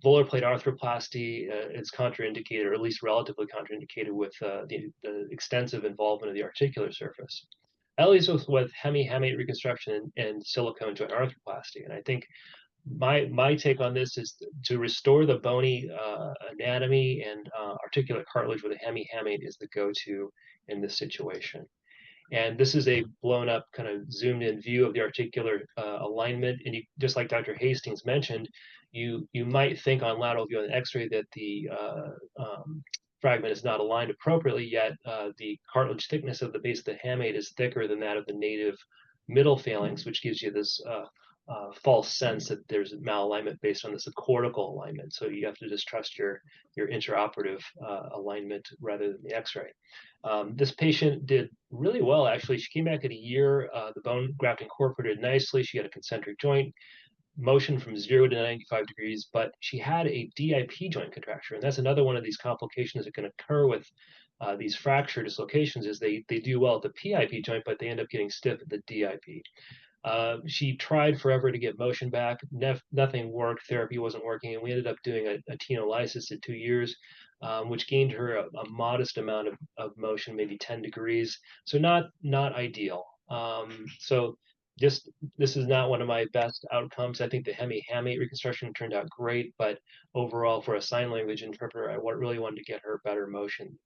Volar plate arthroplasty is contraindicated, or at least relatively contraindicated, with the extensive involvement of the articular surface. At least with hemi-hamate reconstruction and silicone joint arthroplasty. And I think my take on this is to restore the bony anatomy and articular cartilage with a hemi-hamate is the go-to in this situation. And this is a blown up kind of zoomed in view of the articular alignment. And just like Dr. Hastings mentioned, you might think on lateral view on the x-ray that the fragment is not aligned appropriately, yet the cartilage thickness of the base of the hamate is thicker than that of the native middle phalanx, which gives you this false sense that there's malalignment based on this cortical alignment. So you have to just trust your intraoperative alignment rather than the x-ray. This patient did really well, actually. She came back at a year. The bone graft incorporated nicely. She had a concentric joint motion from 0 to 95 degrees, but she had a DIP joint contracture. And that's another one of these complications that can occur with these fracture dislocations is they do well at the PIP joint, but they end up getting stiff at the DIP. She tried forever to get motion back. Nothing worked. Therapy wasn't working, and we ended up doing a tenolysis at 2 years, which gained her a modest amount of motion, maybe 10 degrees. So not ideal. So just this is not one of my best outcomes. I think the hemi-hamate reconstruction turned out great, but overall, for a sign language interpreter, I really wanted to get her better motion.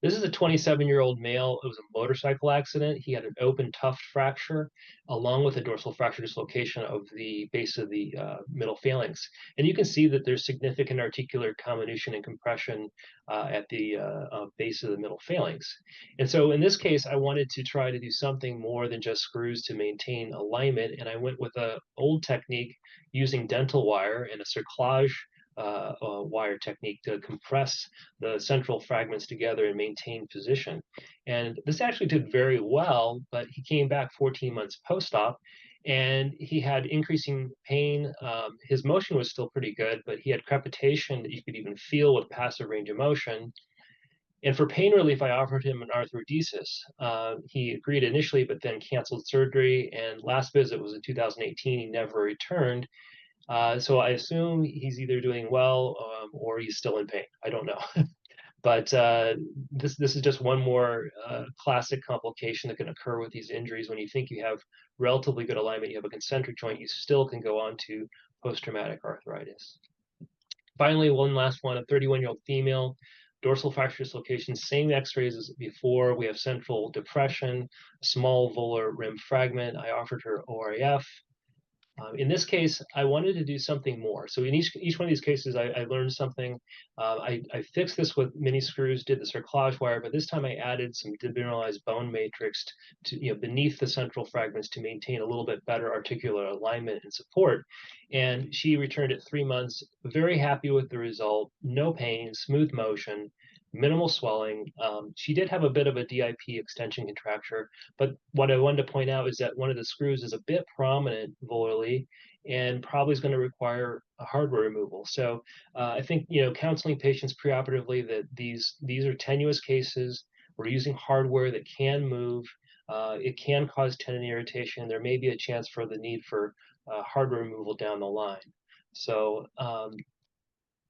This is a 27-year-old male. It was a motorcycle accident. He had an open tuft fracture along with a dorsal fracture dislocation of the base of the middle phalanx. And you can see that there's significant articular comminution and compression at the base of the middle phalanx. And so in this case, I wanted to try to do something more than just screws to maintain alignment. And I went with an old technique using dental wire and a cerclage wire technique to compress the central fragments together and maintain position. And this actually did very well, but he came back 14 months post-op and he had increasing pain. His motion was still pretty good, but he had crepitation that you could even feel with passive range of motion. And for pain relief, I offered him an arthrodesis. He agreed initially, but then canceled surgery. And last visit was in 2018. He never returned. So I assume he's either doing well or he's still in pain. I don't know. But this is just one more classic complication that can occur with these injuries. When you think you have relatively good alignment, you have a concentric joint, you still can go on to post-traumatic arthritis. Finally, one last one, a 31-year-old female, dorsal fracture dislocation, same x-rays as before. We have central depression, small volar rim fragment. I offered her ORAF. In this case, I wanted to do something more. So in each one of these cases, I learned something. I fixed this with mini screws, did the cerclage wire, but this time I added some demineralized bone matrix to beneath the central fragments to maintain a little bit better articular alignment and support. And she returned at 3 months, very happy with the result, no pain, smooth motion, minimal swelling. She did have a bit of a DIP extension contracture, but what I wanted to point out is that one of the screws is a bit prominent volarly and probably is going to require a hardware removal. So I think counseling patients preoperatively that these are tenuous cases. We're using hardware that can move. It can cause tendon irritation. There may be a chance for the need for hardware removal down the line. So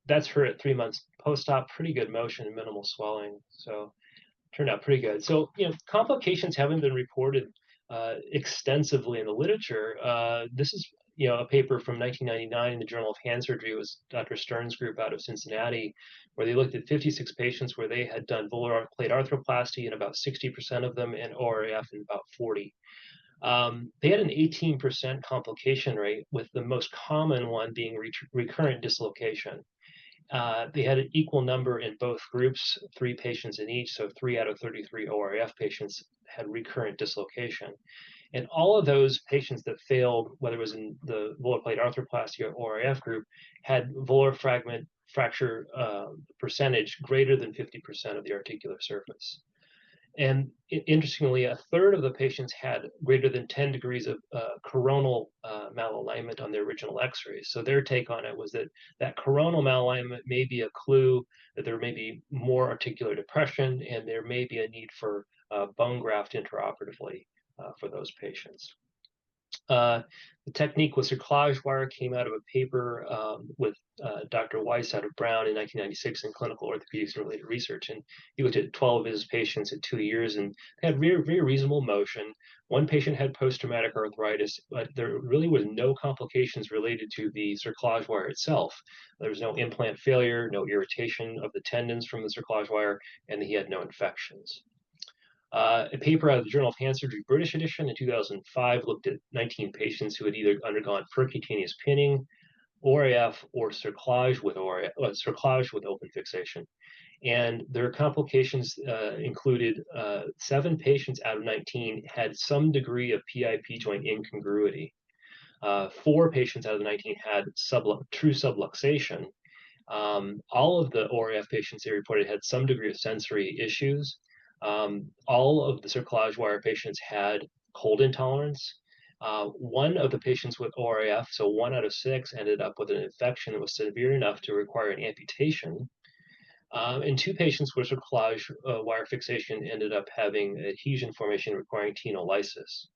that's her at 3 months post-op, pretty good motion and minimal swelling. So turned out pretty good. So, complications haven't been reported extensively in the literature. This is, a paper from 1999 in the Journal of Hand Surgery. It was Dr. Stern's group out of Cincinnati, where they looked at 56 patients where they had done volar plate arthroplasty in about 60% of them and ORAF in about 40. They had an 18% complication rate, with the most common one being recurrent dislocation. They had an equal number in both groups, 3 patients in each, so 3 out of 33 ORAF patients had recurrent dislocation. And all of those patients that failed, whether it was in the volar plate arthroplasty or ORAF group, had volar fragment fracture percentage greater than 50% of the articular surface. And interestingly, a third of the patients had greater than 10 degrees of coronal malalignment on their original x-rays. So their take on it was that coronal malalignment may be a clue that there may be more articular depression and there may be a need for bone graft intraoperatively for those patients. The technique with cerclage wire came out of a paper with Dr. Weiss out of Brown in 1996 in Clinical Orthopedics and Related Research. And he looked at 12 of his patients at 2 years and had very, very reasonable motion. One patient had post-traumatic arthritis, but there really was no complications related to the cerclage wire itself. There was no implant failure, no irritation of the tendons from the cerclage wire, and he had no infections. A paper out of the Journal of Hand Surgery, British edition, in 2005 looked at 19 patients who had either undergone percutaneous pinning, ORAF, or cerclage with open fixation. And their complications included 7 patients out of 19 had some degree of PIP joint incongruity. 4 patients out of the 19 had true subluxation. All of the ORAF patients they reported had some degree of sensory issues. All of the cerclage wire patients had cold intolerance. One of the patients with ORAF, so 1 out of 6, ended up with an infection that was severe enough to require an amputation. And 2 patients with cerclage wire fixation ended up having adhesion formation requiring tenolysis.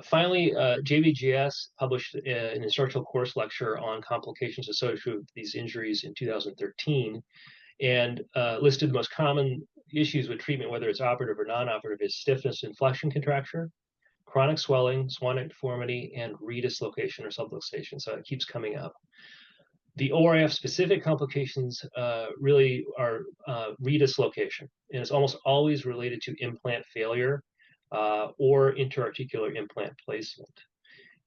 Finally, JBGS published an instructional course lecture on complications associated with these injuries in 2013, and listed the most common issues with treatment, whether it's operative or non-operative, is stiffness and flexion contracture, chronic swelling, swan neck deformity, and redislocation or subluxation. So it keeps coming up. The ORF specific complications really are redislocation, and it's almost always related to implant failure or interarticular implant placement.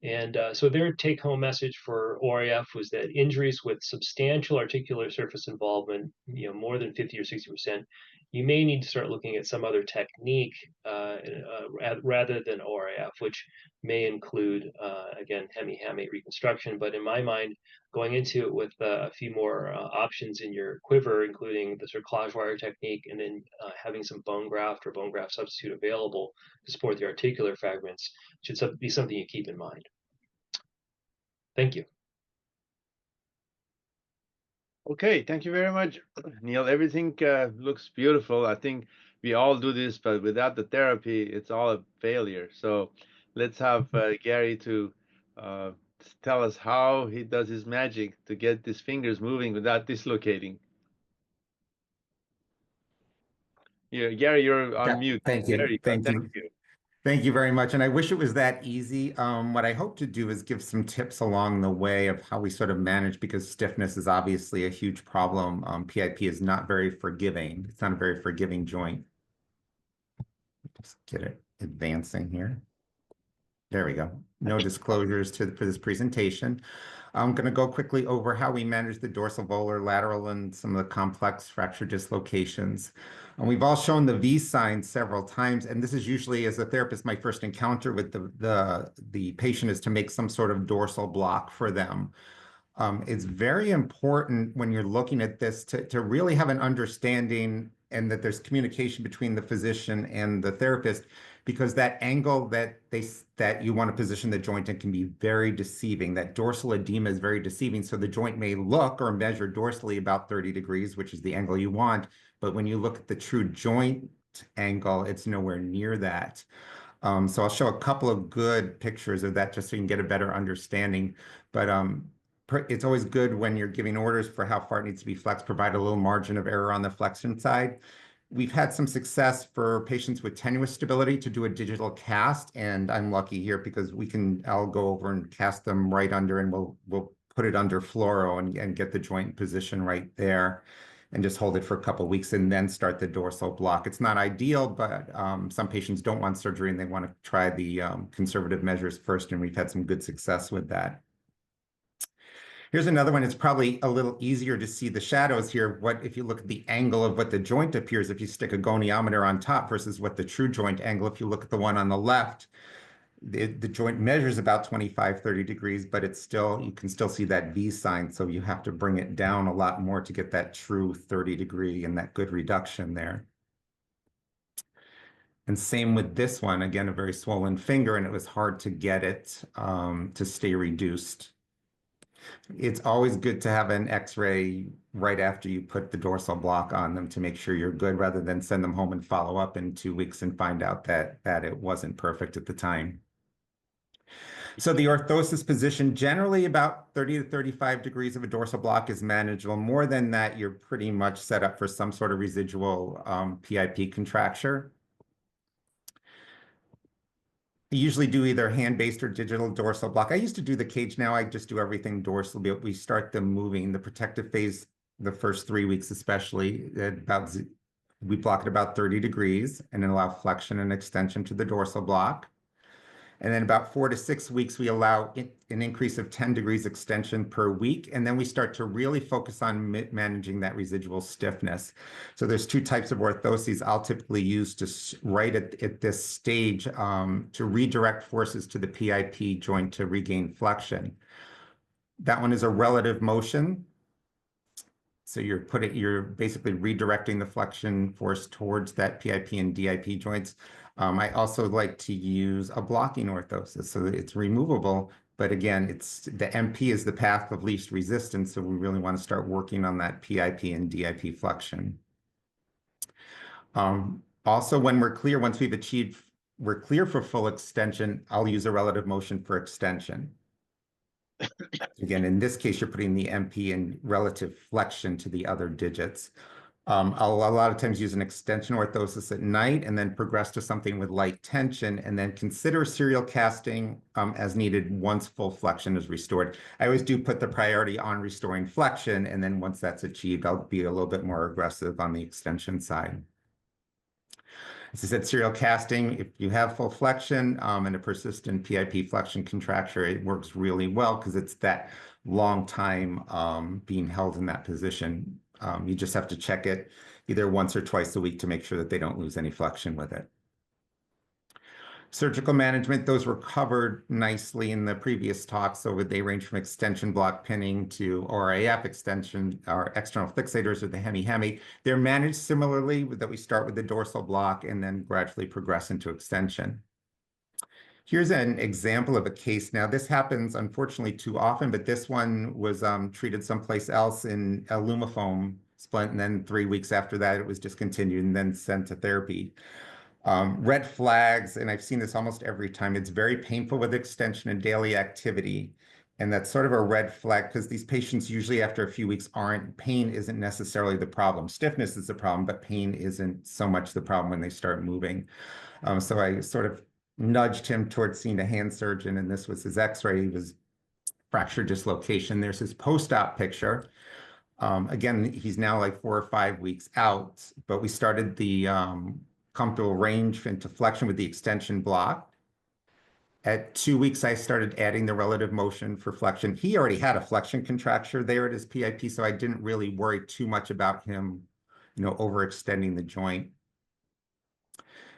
And so their take-home message for ORF was that injuries with substantial articular surface involvement, more than 50 or 60%, you may need to start looking at some other technique rather than ORF, which may include, again, hemi-hamate reconstruction. But in my mind, going into it with a few more options in your quiver, including the cerclage wire technique, and then having some bone graft or bone graft substitute available to support the articular fragments, should be something you keep in mind. Thank you. Okay, thank you very much, Neil. Everything looks beautiful. I think we all do this, but without the therapy, it's all a failure. So let's have Gary to tell us how he does his magic to get his fingers moving without dislocating. Yeah, Gary, you're on mute. Thank you. There you go. Thank you. Thank you very much. And I wish it was that easy. What I hope to do is give some tips along the way of how we sort of manage, because stiffness is obviously a huge problem. PIP is not very forgiving. It's not a very forgiving joint. Just get it advancing here. There we go. No disclosures for this presentation. I'm going to go quickly over how we manage the dorsal volar, lateral, and some of the complex fracture dislocations. And we've all shown the V sign several times, and this is usually, as a therapist, my first encounter with the patient is to make some sort of dorsal block for them. It's very important when you're looking at this to really have an understanding and that there's communication between the physician and the therapist, because that angle that you want to position the joint in can be very deceiving. That dorsal edema is very deceiving. So the joint may look or measure dorsally about 30 degrees, which is the angle you want. But when you look at the true joint angle, it's nowhere near that. So I'll show a couple of good pictures of that just so you can get a better understanding. But it's always good when you're giving orders for how far it needs to be flexed, provide a little margin of error on the flexion side. We've had some success for patients with tenuous stability to do a digital cast, and I'm lucky here because I'll go over and cast them right under, and we'll put it under fluoro and get the joint position right there, and just hold it for a couple of weeks and then start the dorsal block. It's not ideal, but some patients don't want surgery and they want to try the conservative measures first, and we've had some good success with that. Here's another one. It's probably a little easier to see the shadows here. If you look at the angle of what the joint appears, if you stick a goniometer on top versus what the true joint angle, if you look at the one on the left, the joint measures about 25, 30 degrees, but you can still see that V sign. So you have to bring it down a lot more to get that true 30 degree and that good reduction there. And same with this one, again, a very swollen finger, and it was hard to get it to stay reduced. It's always good to have an X-ray right after you put the dorsal block on them to make sure you're good, rather than send them home and follow up in 2 weeks and find out that it wasn't perfect at the time. So the orthosis position, generally about 30 to 35 degrees of a dorsal block is manageable. More than that, you're pretty much set up for some sort of residual PIP contracture. I usually do either hand-based or digital dorsal block. I used to do the cage. Now I just do everything dorsal. We start them moving. The protective phase, the first 3 weeks especially, we block at about 30 degrees and then allow flexion and extension to the dorsal block. And then about 4 to 6 weeks, we allow an increase of 10 degrees extension per week. And then we start to really focus on managing that residual stiffness. So there's 2 types of orthoses I'll typically use right at this stage to redirect forces to the PIP joint to regain flexion. That one is a relative motion. So you're basically redirecting the flexion force towards that PIP and DIP joints. I also like to use a blocking orthosis, so that it's removable. But again, the MP is the path of least resistance, so we really want to start working on that PIP and DIP flexion. Also, when we're clear, once we've achieved we're clear for full extension, I'll use a relative motion for extension. Again, in this case, you're putting the MP in relative flexion to the other digits. I'll a lot of times use an extension orthosis at night and then progress to something with light tension and then consider serial casting as needed once full flexion is restored. I always do put the priority on restoring flexion, and then once that's achieved, I'll be a little bit more aggressive on the extension side. As I said, serial casting, if you have full flexion and a persistent PIP flexion contracture, it works really well because it's that long time being held in that position. You just have to check it either once or twice a week to make sure that they don't lose any flexion with it. Surgical management, those were covered nicely in the previous talk. So they range from extension block pinning to ORAF extension or external fixators or the hemi-hemi. They're managed similarly that we start with the dorsal block and then gradually progress into extension. Here's an example of a case. Now, this happens unfortunately too often, but this one was treated someplace else in a lumifoam splint, and then 3 weeks after that, it was discontinued and then sent to therapy. Red flags, and I've seen this almost every time, it's very painful with extension and daily activity. And that's sort of a red flag because these patients usually after a few weeks pain isn't necessarily the problem. Stiffness is the problem, but pain isn't so much the problem when they start moving. So I sort of nudged him towards seeing a hand surgeon, and this was his x-ray. He was fracture dislocation. There's his post-op picture. Again, he's now like 4 or 5 weeks out, but we started the comfortable range into flexion with the extension block. At 2 weeks, I started adding the relative motion for flexion. He already had a flexion contracture there at his PIP, so I didn't really worry too much about him, overextending the joint.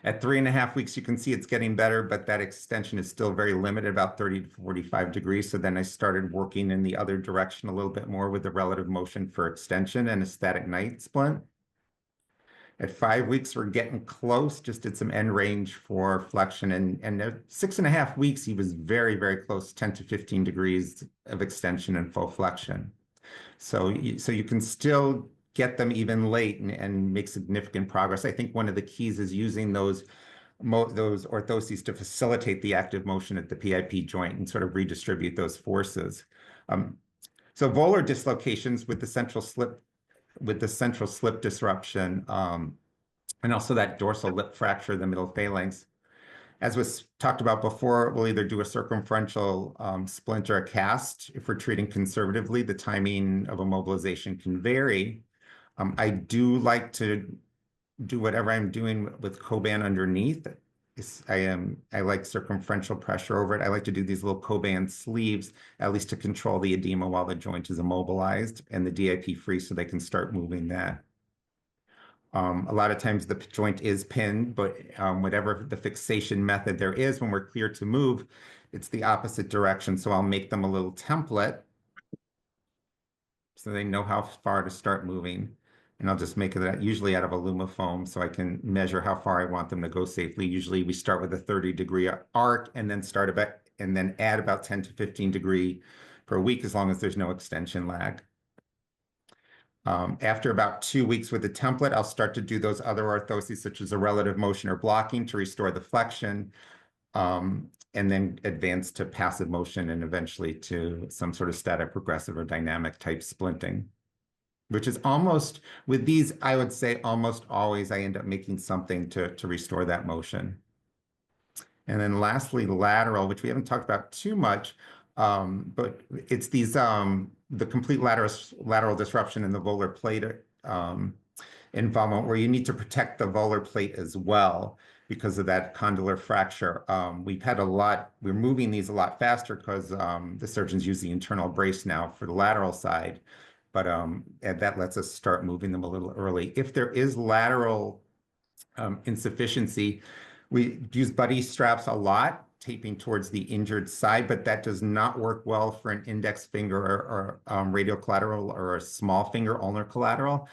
At 3.5 weeks, you can see it's getting better, but that extension is still very limited, about 30 to 45 degrees. So then I started working in the other direction a little bit more with the relative motion for extension and a static night splint. At 5 weeks, we're getting close, just did some end range for flexion. And at 6.5 weeks, he was very, very close, 10 to 15 degrees of extension and full flexion. So you can still get them even late and make significant progress. I think one of the keys is using those orthoses to facilitate the active motion at the PIP joint and sort of redistribute those forces. So volar dislocations with the central slip disruption and also that dorsal lip fracture of the middle phalanx. As was talked about before, we'll either do a circumferential splint or a cast. If we're treating conservatively, the timing of immobilization can vary. I do like to do whatever I'm doing with Coban underneath. I like circumferential pressure over it. I like to do these little Coban sleeves, at least to control the edema while the joint is immobilized and the DIP free so they can start moving that. A lot of times the joint is pinned, but whatever the fixation method there is, when we're clear to move, it's the opposite direction. So I'll make them a little template so they know how far to start moving. And I'll just make it usually out of a lumifoam so I can measure how far I want them to go safely. Usually we start with a 30-degree arc and then add about 10 to 15 degree per week as long as there's no extension lag. After about 2 weeks with the template, I'll start to do those other orthoses such as a relative motion or blocking to restore the flexion, and then advance to passive motion and eventually to some sort of static progressive or dynamic type splinting, which is almost, with these, I would say almost always I end up making something to restore that motion. And then lastly, lateral, which we haven't talked about too much, but it's these, the complete lateral disruption in the volar plate involvement where you need to protect the volar plate as well because of that condylar fracture. We're moving these a lot faster because the surgeons use the internal brace now for the lateral side, but and that lets us start moving them a little early. If there is lateral insufficiency, we use buddy straps a lot, taping towards the injured side, but that does not work well for an index finger or radial collateral or a small finger ulnar collateral,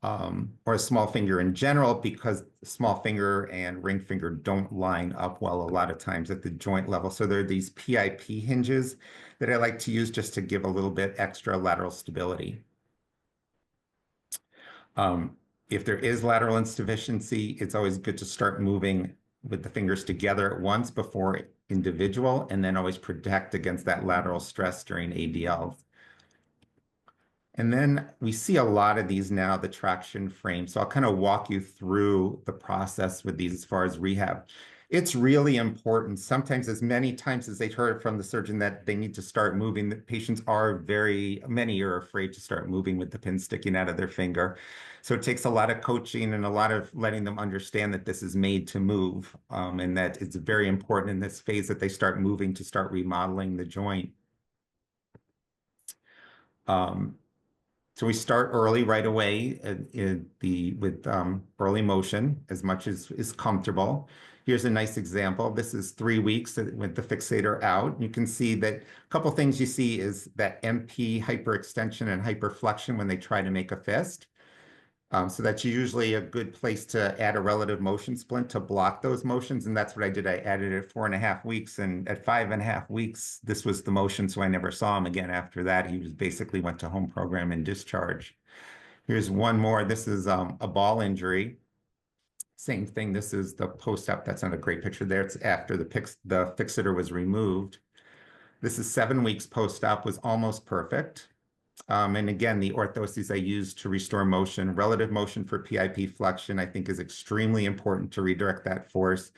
or a small finger in general, because small finger and ring finger don't line up well a lot of times at the joint level. So there are these PIP hinges that I like to use just to give a little bit extra lateral stability. If there is lateral insufficiency, it's always good to start moving with the fingers together at once before individual, and then always protect against that lateral stress during ADLs. And then we see a lot of these now, the traction frame. So I'll kind of walk you through the process with these as far as rehab. It's really important. Sometimes, as many times as they've heard from the surgeon that they need to start moving, the patients are many are afraid to start moving with the pin sticking out of their finger. So it takes a lot of coaching and a lot of letting them understand that this is made to move, and that it's very important in this phase that they start moving to start remodeling the joint. So we start early right away with early motion as much as is comfortable. Here's a nice example. This is 3 weeks with the fixator out. You can see that a couple things you see is that MP hyperextension and hyperflexion when they try to make a fist. So that's usually a good place to add a relative motion splint to block those motions. And that's what I did. I added it at 4.5 weeks. And at 5.5 weeks, this was the motion. So I never saw him again after that. He was basically went to home program and discharge. Here's one more. This is a ball injury. Same thing. This is the post-op. That's not a great picture there. It's after the fixator was removed. This is 7 weeks post-op, was almost perfect. And again, the orthoses I use to restore motion, relative motion for PIP flexion, I think is extremely important to redirect that force.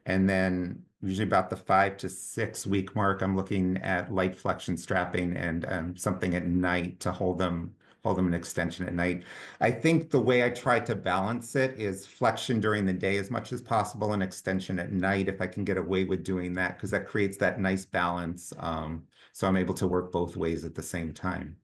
And then usually about the 5 to 6 week mark, I'm looking at light flexion strapping and something at night to hold them in extension at night. I think the way I try to balance it is flexion during the day as much as possible and extension at night if I can get away with doing that, because that creates that nice balance. So I'm able to work both ways at the same time.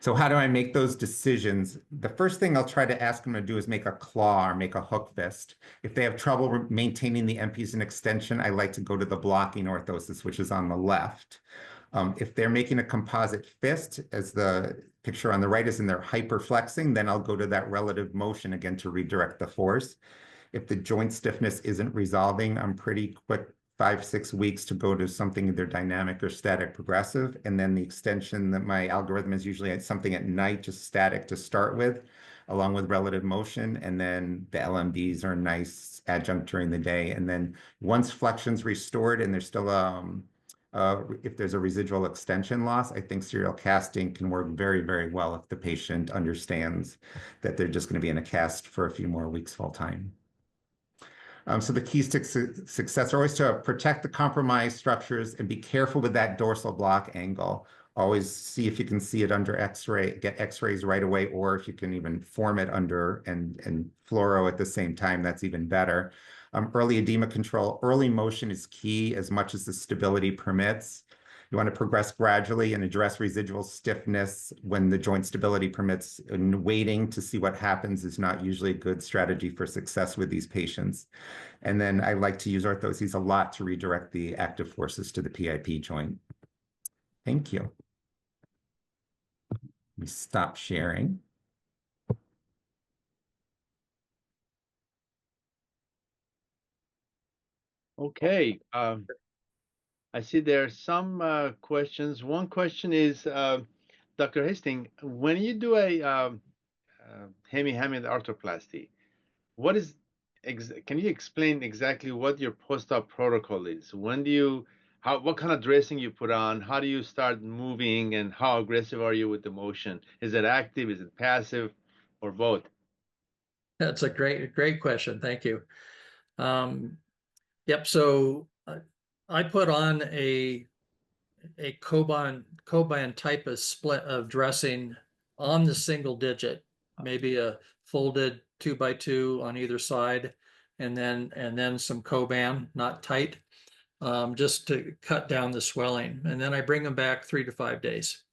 So how do I make those decisions? The first thing I'll try to ask them to do is make a claw or make a hook fist. If they have trouble maintaining the MPs in extension, I like to go to the blocking orthosis, which is on the left. If they're making a composite fist, as the picture on the right is, and they're hyperflexing, then I'll go to that relative motion again to redirect the force. If the joint stiffness isn't resolving, I'm pretty quick 5, 6 weeks to go to something either dynamic or static progressive. And then the extension that my algorithm is usually something at night, just static to start with, along with relative motion. And then the LMDs are a nice adjunct during the day. And then once flexion's restored and there's still if there's a residual extension loss, I think serial casting can work very, very well if the patient understands that they're just going to be in a cast for a few more weeks full time. So the keys to success are always to protect the compromised structures and be careful with that dorsal block angle. Always see if you can see it under X-ray, get X-rays right away, or if you can even form it under and fluoro at the same time, that's even better. Early edema control, early motion is key as much as the stability permits. You want to progress gradually and address residual stiffness when the joint stability permits, and waiting to see what happens is not usually a good strategy for success with these patients. And then I like to use orthoses a lot to redirect the active forces to the PIP joint. Thank you. Let me stop sharing. Okay. I see there are some questions. One question is, Dr. Hastings, when you do a hemi-hamid arthroplasty, can you explain exactly what your post-op protocol is? When do you, what kind of dressing you put on? How do you start moving, and how aggressive are you with the motion? Is it active? Is it passive, or both? That's a great question. Thank you. Yep. So I put on a Coban type of split of dressing on the single digit, maybe a folded 2x2 on either side, and then some Coban, not tight, just to cut down the swelling. And then I bring them back 3 to 5 days.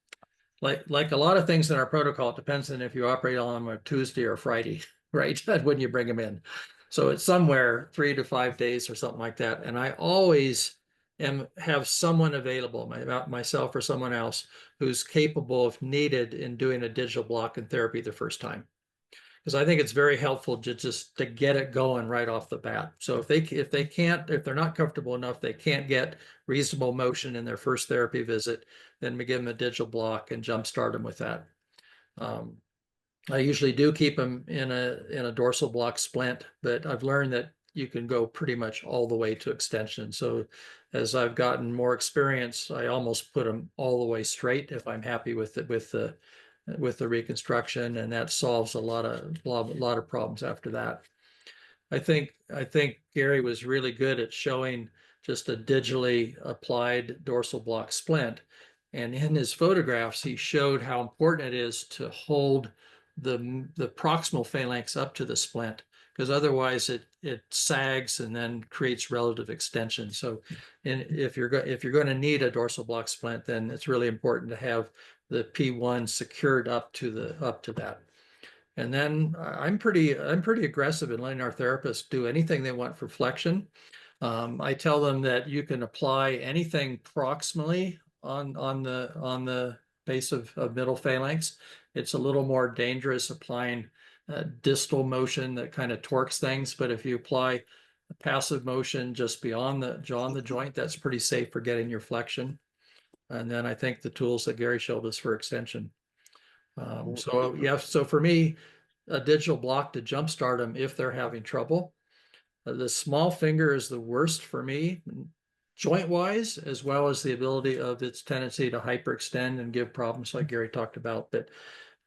Like a lot of things in our protocol, it depends on if you operate on them on Tuesday or Friday, right? When you bring them in. So it's somewhere 3 to 5 days or something like that. And I always have someone available, myself or someone else, who's capable, if needed, in doing a digital block in therapy the first time. Because I think it's very helpful to get it going right off the bat. So if they're not comfortable enough, they can't get reasonable motion in their first therapy visit, then we give them a digital block and jumpstart them with that. I usually do keep them in a dorsal block splint, but I've learned that you can go pretty much all the way to extension. So as I've gotten more experience, I almost put them all the way straight if I'm happy with it, with the reconstruction, and that solves a lot of problems after that. I think Gary was really good at showing just a digitally applied dorsal block splint. And in his photographs, he showed how important it is to hold the proximal phalanx up to the splint, because otherwise it sags and then creates relative extension. So if you're going to need a dorsal block splint, then it's really important to have the P1 secured up to that. And then I'm pretty aggressive in letting our therapists do anything they want for flexion. I tell them that you can apply anything proximally on the base of middle phalanx. It's a little more dangerous applying distal motion that kind of torques things, but if you apply a passive motion just beyond the joint, that's pretty safe for getting your flexion. And then I think the tools that Gary showed us for extension. So yeah, so for me, a digital block to jumpstart them if they're having trouble. The small finger is the worst for me, joint wise, as well as the ability of its tendency to hyperextend and give problems like Gary talked about. But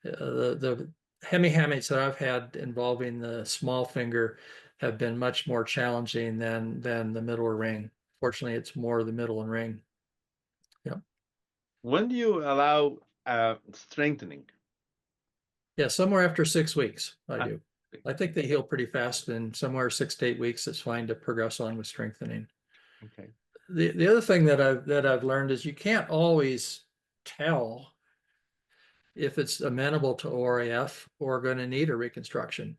the hemi-hametes that I've had involving the small finger have been much more challenging than the middle or ring. Fortunately, it's more the middle and ring. Yeah. When do you allow strengthening? Yeah, somewhere after 6 weeks, I do. I think they heal pretty fast, and somewhere 6 to 8 weeks, it's fine to progress on with strengthening. Okay. The other thing that I've learned is you can't always tell if it's amenable to ORAF or going to need a reconstruction.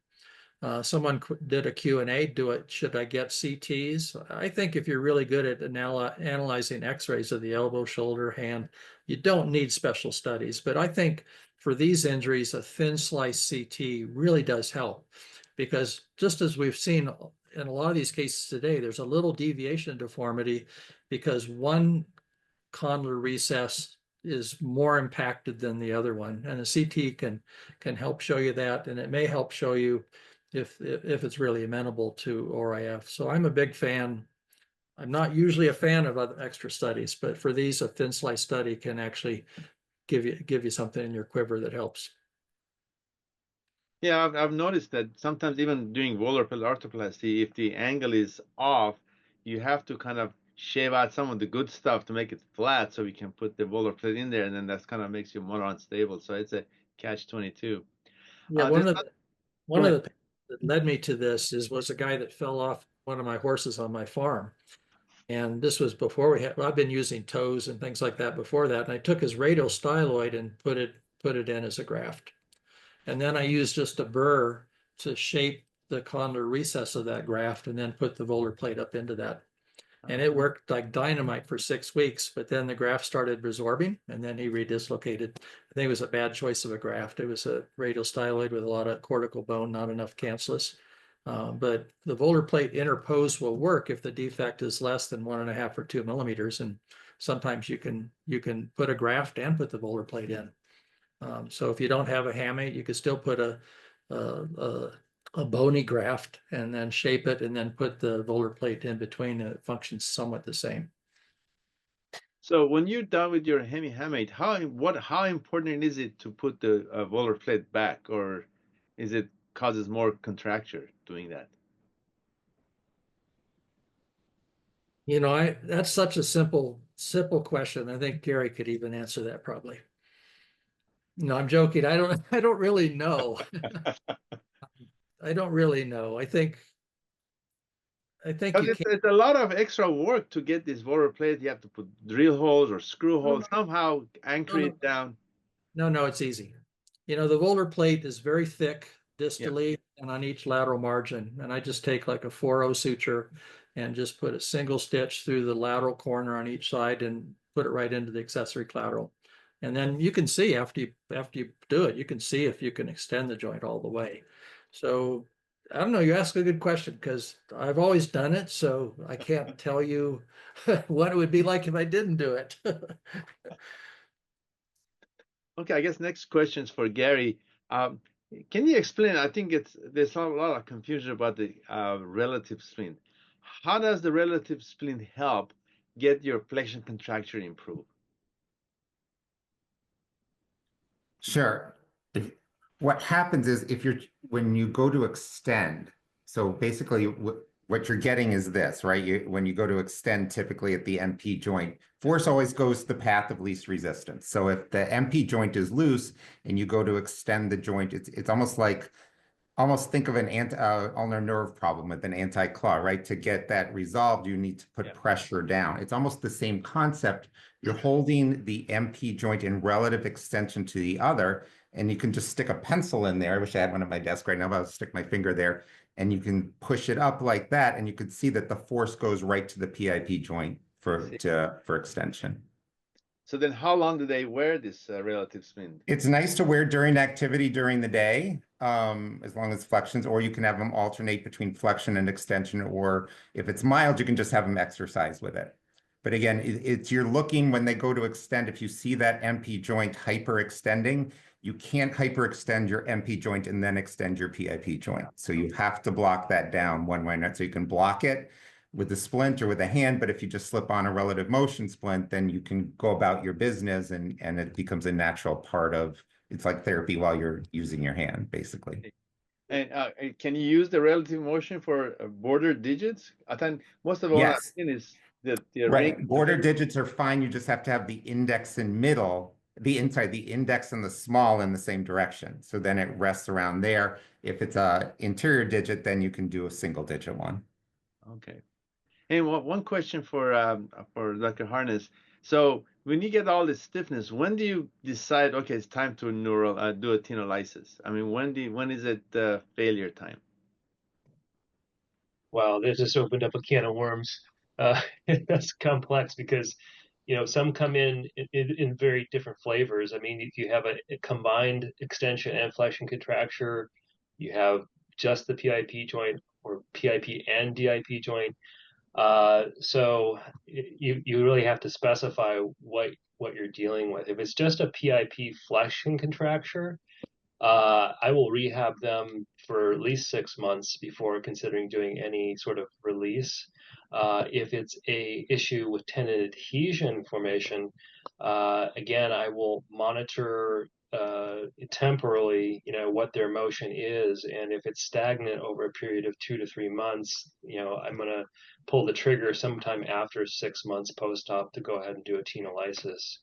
Someone did a Q&A, should I get CTs? I think if you're really good at analyzing x-rays of the elbow, shoulder, hand, you don't need special studies. But I think for these injuries, a thin slice CT really does help, because just as we've seen in a lot of these cases today, there's a little deviation deformity because one condylar recess is more impacted than the other one. And a CT can help show you that, and it may help show you if it's really amenable to ORIF. So I'm a big fan. I'm not usually a fan of other extra studies, but for these, a thin slice study can actually give you something in your quiver that helps. Yeah, I've noticed that sometimes even doing volar plate arthroplasty, if the angle is off, you have to kind of shave out some of the good stuff to make it flat so we can put the volar plate in there, and then that kind of makes you more unstable. So it's a catch-22. Yeah, one of Go ahead. the that led me to this was a guy that fell off one of my horses on my farm. And this was before I've been using toes and things like that before that. And I took his radial styloid and put it in as a graft. And then I used just a burr to shape the condylar recess of that graft and then put the volar plate up into that. And it worked like dynamite for 6 weeks, but then the graft started resorbing and then he redislocated. I think it was a bad choice of a graft. It was a radial styloid with a lot of cortical bone, not enough cancellous. But the volar plate interpose will work if the defect is less than 1.5 or 2 millimeters. And sometimes you can put a graft and put the volar plate in. So if you don't have a hamate, you could still put a bony graft and then shape it and then put the volar plate in between, and it functions somewhat the same. So when you're done with your hemi-hamate, how important is it to put the volar plate back, or is it causes more contracture doing that? You know, that's such a simple question. I think Gary could even answer that probably. No, I'm joking. I don't really know. I don't really know. I think It's a lot of extra work to get this volar plate. You have to put drill holes or screw holes, somehow anchor it down. No, it's easy. You know, the volar plate is very thick distally and on each lateral margin. And I just take like a 4-0 suture and just put a single stitch through the lateral corner on each side and put it right into the accessory collateral. And then you can see after you do it, you can see if you can extend the joint all the way. So I don't know, you ask a good question because I've always done it. So I can't tell you what it would be like if I didn't do it. Okay, I guess next question is for Gary. Can you explain? I think there's a lot of confusion about the relative splint. How does the relative splint help get your flexion contracture improved? Sure. What happens is when you go to extend, so basically what you're getting is this, right? When you go to extend, typically at the MP joint, force always goes the path of least resistance. So if the MP joint is loose and you go to extend the joint, it's almost think of an ulnar nerve problem with an anti-claw, right? To get that resolved, you need to put pressure down. It's almost the same concept. You're holding the MP joint in relative extension to the other, and you can just stick a pencil in there. I wish I had one at my desk right now, but I'll stick my finger there, and you can push it up like that, and you can see that the force goes right to the PIP joint for extension. So then how long do they wear this relative splint? It's nice to wear during activity during the day, as long as flexions, or you can have them alternate between flexion and extension, or if it's mild, you can just have them exercise with it. But again, you're looking when they go to extend, if you see that MP joint hyperextending, you can't hyperextend your MP joint and then extend your PIP joint. So you have to block that down one way or another. So you can block it with the splint or with a hand, but if you just slip on a relative motion splint, then you can go about your business and it becomes a natural part of, it's like therapy while you're using your hand, basically. And can you use the relative motion for border digits? I think most of the one I've Yes, seen is the right. ring. Border digits are fine. You just have to have the index and middle, the index and the small in the same direction. So then it rests around there. If it's a interior digit, then you can do a single digit one. Okay. And one question for Dr. Harness. So when you get all this stiffness, when do you decide, okay, it's time to do a tenolysis? I mean, when is it failure time? Wow, this just opened up a can of worms. That's complex because, some come in very different flavors. I mean, if you have a combined extension and flexion contracture, you have just the PIP joint or PIP and DIP joint. So you really have to specify what you're dealing with. If it's just a PIP flexion contracture, I will rehab them for at least 6 months before considering doing any sort of release. If it's a issue with tendon adhesion formation, again, I will monitor temporally, what their motion is, and if it's stagnant over a period of 2 to 3 months, I'm going to pull the trigger sometime after 6 months post-op to go ahead and do a tenolysis.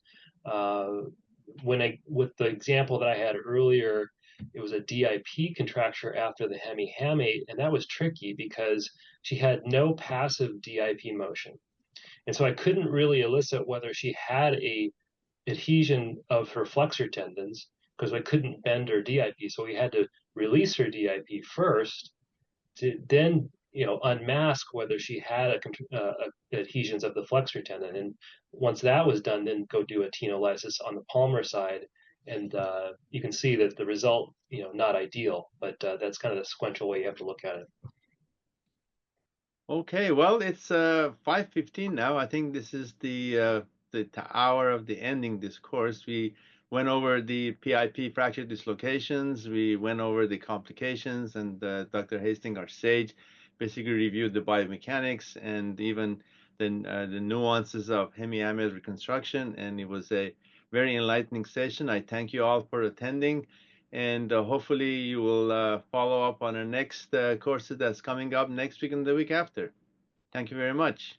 With the example that I had earlier, it was a DIP contracture after the hemi-hamate, and that was tricky because she had no passive DIP motion. And so I couldn't really elicit whether she had a adhesion of her flexor tendons because I couldn't bend her DIP. So we had to release her DIP first to then unmask whether she had adhesions of the flexor tendon. And once that was done, then go do a tenolysis on the palmar side. And you can see that the result, not ideal, but that's kind of the sequential way you have to look at it. Okay, well, it's 5:15 now. I think this is the hour of the ending this course. We went over the PIP fracture dislocations. We went over the complications, and Dr. Hastings, our sage, basically reviewed the biomechanics and even the nuances of hemiamate reconstruction. And it was a very enlightening session. I thank you all for attending. And hopefully you will follow up on our next courses that's coming up next week and the week after. Thank you very much.